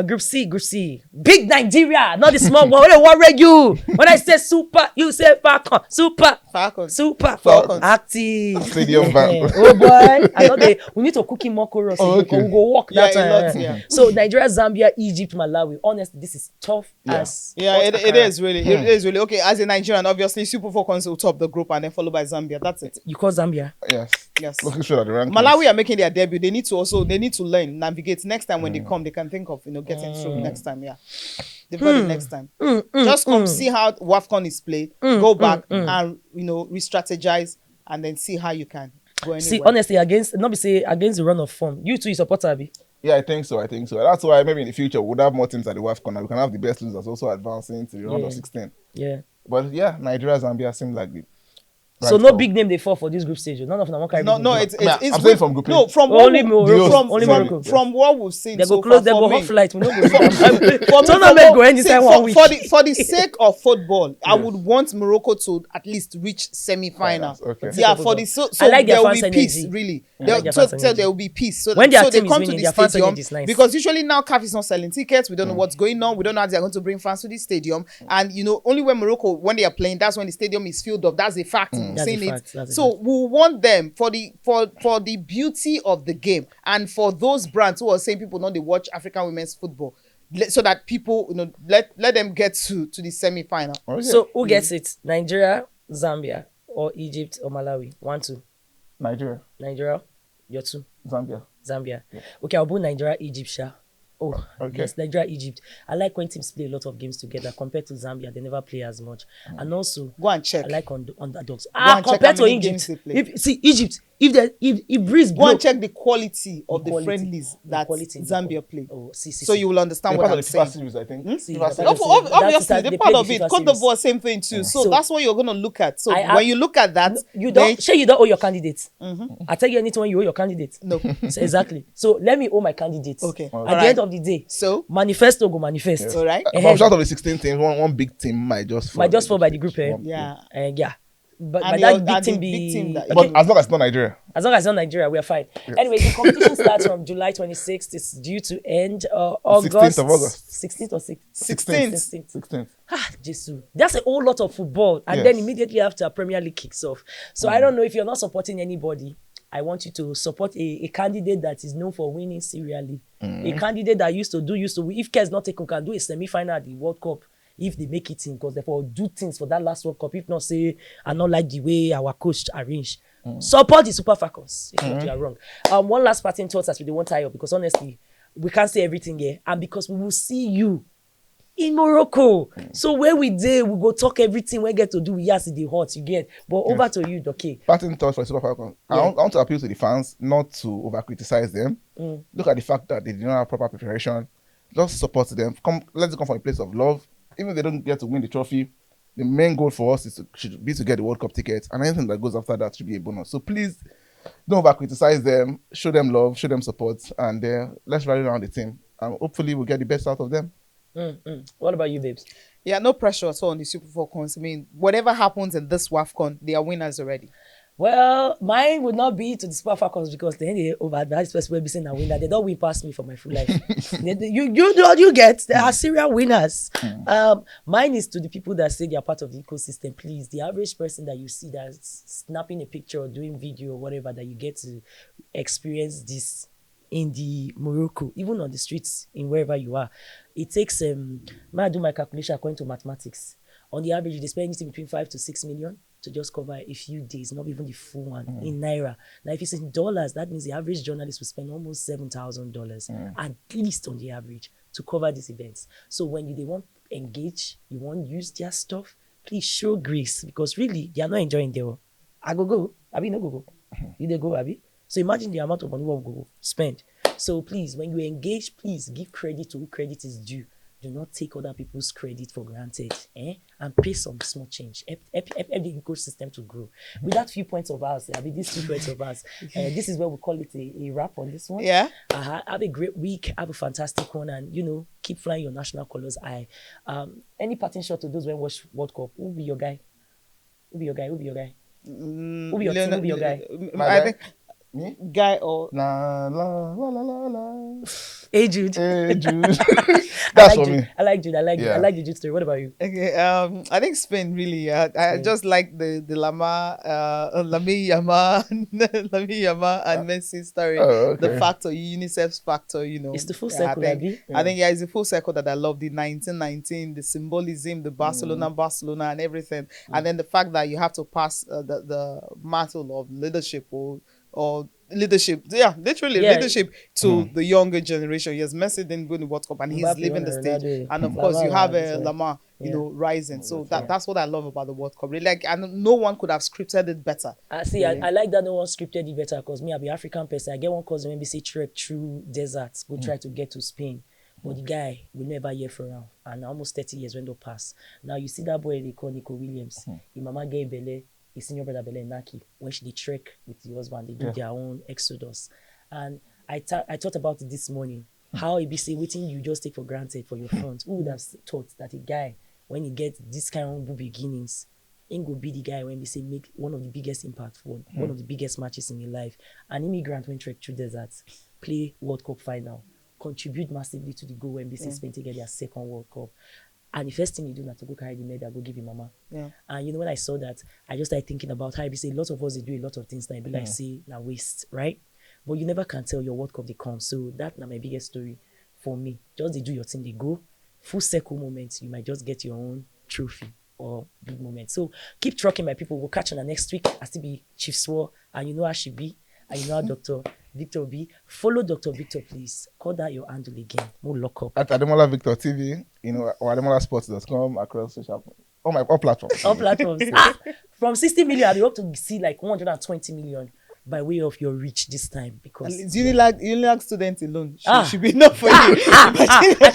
Group C. Big Nigeria, not the small one. What worry you? When I say super, you say Falcon. Super Falcons. Active. Stadium van. Oh boy. We need to cook him more chorus. We'll go walk that time. So Nigeria, Zambia, Egypt, Malawi. Honestly, this is tough as. Yeah, it is really. It is really. Okay, as a Nigerian, obviously, Super Falcons will top the group and then followed by Zambia. That's it. You call Zambia? Yes. Looking sure at the rankings. Malawi are making their debut. They need to learn, navigate. Next time when they come, they can think of getting through next time. Yeah. They've got it next time. Just come see how WAFCON is played. Go back and re-strategize and then see how you can go anywhere. See, honestly, against the run of form. You two, you support Abi? Yeah, I think so. That's why maybe in the future we'll have more teams at the WAFCON and we can have the best losers also advancing to the round of 16. Yeah. But yeah, Nigeria, Zambia seem like it. Right, so no big name they fall for this group stage. None of them carry. No, it's I'm saying from group. No, from only Morocco. From what we've seen, they so go close. They go hot flight. We don't go. Tournament go anytime 1 week. For the sake of football, I would want Morocco to at least reach semi-final. Okay. Yeah, for the so I like there will be energy. peace. Really, there will be peace. So when they come to the stadium because usually now CAF is not selling tickets. We don't know what's going on. We don't know how they're going to bring fans to the stadium. And only when Morocco when they are playing, that's when the stadium is filled up. That's a fact. Saying it. So we want them for the beauty of the game and for those brands who are saying people know they watch African women's football, so that people let them get to the semi-final. Okay. So who gets it? Nigeria, Zambia, or Egypt or Malawi? 1, 2. Nigeria. Your 2. Zambia. Yeah. Okay, I'll put Nigeria, Egypt, Sha. Oh, okay. Yes, Nigeria, Egypt. I like when teams play a lot of games together compared to Zambia. They never play as much. And also, go and check. I like underdogs. Compared to Egypt. See, Egypt, if breeze Go blow, and check the quality of the quality. friendlies The that quality, Zambia play. Oh, see. So you will understand They're what part I'm of the FIFA saying. series, I think. See, FIFA they're series. part of the- Obviously, They they're play part the of it. FIFA Cote series. d'Ivoire, same thing too. So So- that's what you're going to look at. So I- when you look at that, You then- don't. Sure, you don't owe your candidate. I tell you anything when you owe your candidate. No. So exactly. So let me owe my candidates. Okay. At Alright. the end of the day, So, manifesto go manifest. all right. From out of the 16 teams, one big team might just fall. Might just fall by the group, eh? One- Yeah. Yeah. But And by the- that and big the team big team that- But as long as it's not Nigeria. as long as it's not Nigeria, we are fine. Anyway, the competition starts from July 26th. It's due to end August 16th of August. 16th or 16th. 16th. 16th. Jesus. That's a whole lot of football. And Yes. then immediately after, Premier League kicks off. So I don't know if you're not supporting anybody. I want you to support a candidate that is known for winning serially. A candidate that used to win. If care is not taken, can do a semi-final at the World Cup if they make it in, because therefore do things for that last World Cup. If not, say, I not like the way our coach arranged. Support the Super Falcons, if not you are wrong. One last parting thoughts as we don't tie up, because honestly, we can't say everything here. And because we will see you in Morocco. So where we there, we go talk everything we get to do. Yes, the hot you get. But over to you, Doke. Parting thoughts for Super Falcons. I want to appeal to the fans not to over criticize them. Look at the fact that they did not have proper preparation. Just support them. Let's come from a place of love. Even if they don't get to win the trophy, the main goal for us should be to get the World Cup ticket, and anything that goes after that should be a bonus. So please don't over criticize them. Show them love. Show them support, and let's rally around the team. And hopefully we'll get the best out of them. What about you, babes? Yeah, no pressure at all on the Super Falcons. I mean, whatever happens in this WAFCON, they are winners already. Well, mine would not be to the Super Falcons because they over advised person will be saying a winner. They don't win past me for my full life. you get they are serial winners. Mine is to the people that say they are part of the ecosystem. Please, the average person that you see that's snapping a picture or doing video or whatever, that you get to experience this in the Morocco, even on the streets in wherever you are. It takes may I do my calculation according to mathematics. On the average, they spend anything between 5 to 6 million to just cover a few days, not even the full one in Naira. Now, if it's in dollars, that means the average journalist will spend almost $7,000 at least on the average to cover these events. So when they want engage, you want use their stuff, please show grace, because really they are not enjoying their own. I go, Abi no go. You they go, Abi. So imagine the amount of money we go spend. So please, when you engage, please give credit to who credit is due. Do not take other people's credit for granted, and pay some small change. Help the ecosystem to grow. With that few points of ours, these 2 points of ours, this is where we call it a wrap on this one. Yeah. Have a great week. Have a fantastic one, and keep flying your national colors high. Any parting shot to those when watch World Cup? Who be your guy? Who be your guy? Who be your guy? Who be your team? Who be your guy? I think Me? guy or La la la la la la. Hey Jude. Hey, Jude. That's for me. I like Jude. I like Yeah. the Jude story. What about you? okay. I think Spain really. I just like the Lami Yama, Lami Yama and Messi story. Oh, okay. The factor, UNICEF's factor. It's the full I circle, think, Abi. I think it's a full circle that I love. The 1919, the symbolism, the Barcelona, and everything, and then the fact that you have to pass the mantle of leadership or leadership, leadership to the younger generation. Yes, Messi didn't go to World Cup and he's Mbappe leaving the won stage, Ronaldo. and of course you have Lamar, Yeah. rising. So that's what I love about the World Cup. Really, like, and no one could have scripted it better. See, I like that no one scripted it better, because me, I be African person. I get one cousin when we say trek through deserts, go try to get to Spain. But the guy will never hear for now. And almost 30 years when they pass. Now you see that boy they call Nico Williams. His mama gave Bele, his senior brother Bele Naki. When she trek with the husband, they do their own exodus. And I thought about it this morning. How it be say waiting you just take for granted for your front. Who would have thought that a guy, when he gets this kind of humble beginnings, he go be the guy when we say make one of the biggest impact for one of the biggest matches in your life. An immigrant when trek through deserts, play World Cup final, contribute massively to the goal when BC Spain to get their second World Cup. And the first thing you do now to go carry the medal, go give your mama. Yeah. And when I saw that, I just started thinking about how say a lot of us they do a lot of things now. Be like say now waste, right? But you never can tell your World Cup they come. So that's my biggest story for me. Just they do your thing, they go. Full circle moments, you might just get your own trophy or big moment. So keep trucking, my people. We'll catch you on the next week. I still be Chief SUO, and you know how she be, and you know how Dr. Victor B. Follow Dr. Victor, please. Call that your handle again. More lock up. At Ademola Victor TV, or AdemolaSports.com across social all platforms. All platforms. From 60 million, I hope to see like 120 million. by way of your reach this time, because It's Unilag students alone should be enough for you. I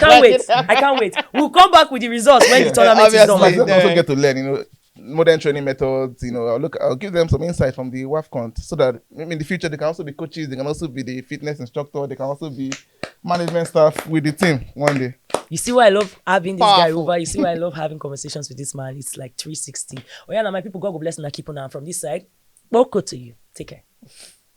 can't wait. We'll come back with the results when the tournament is done. Like, they also get to learn, modern training methods. I'll give them some insight from the WAFCON, so that in the future they can also be coaches, they can also be the fitness instructor, they can also be management staff with the team one day. You see why I love having this guy over. You see why I love having conversations with this man. It's like 360. Oh yeah, now my people, God will bless and I keep on. From this side, welcome to you. Take care.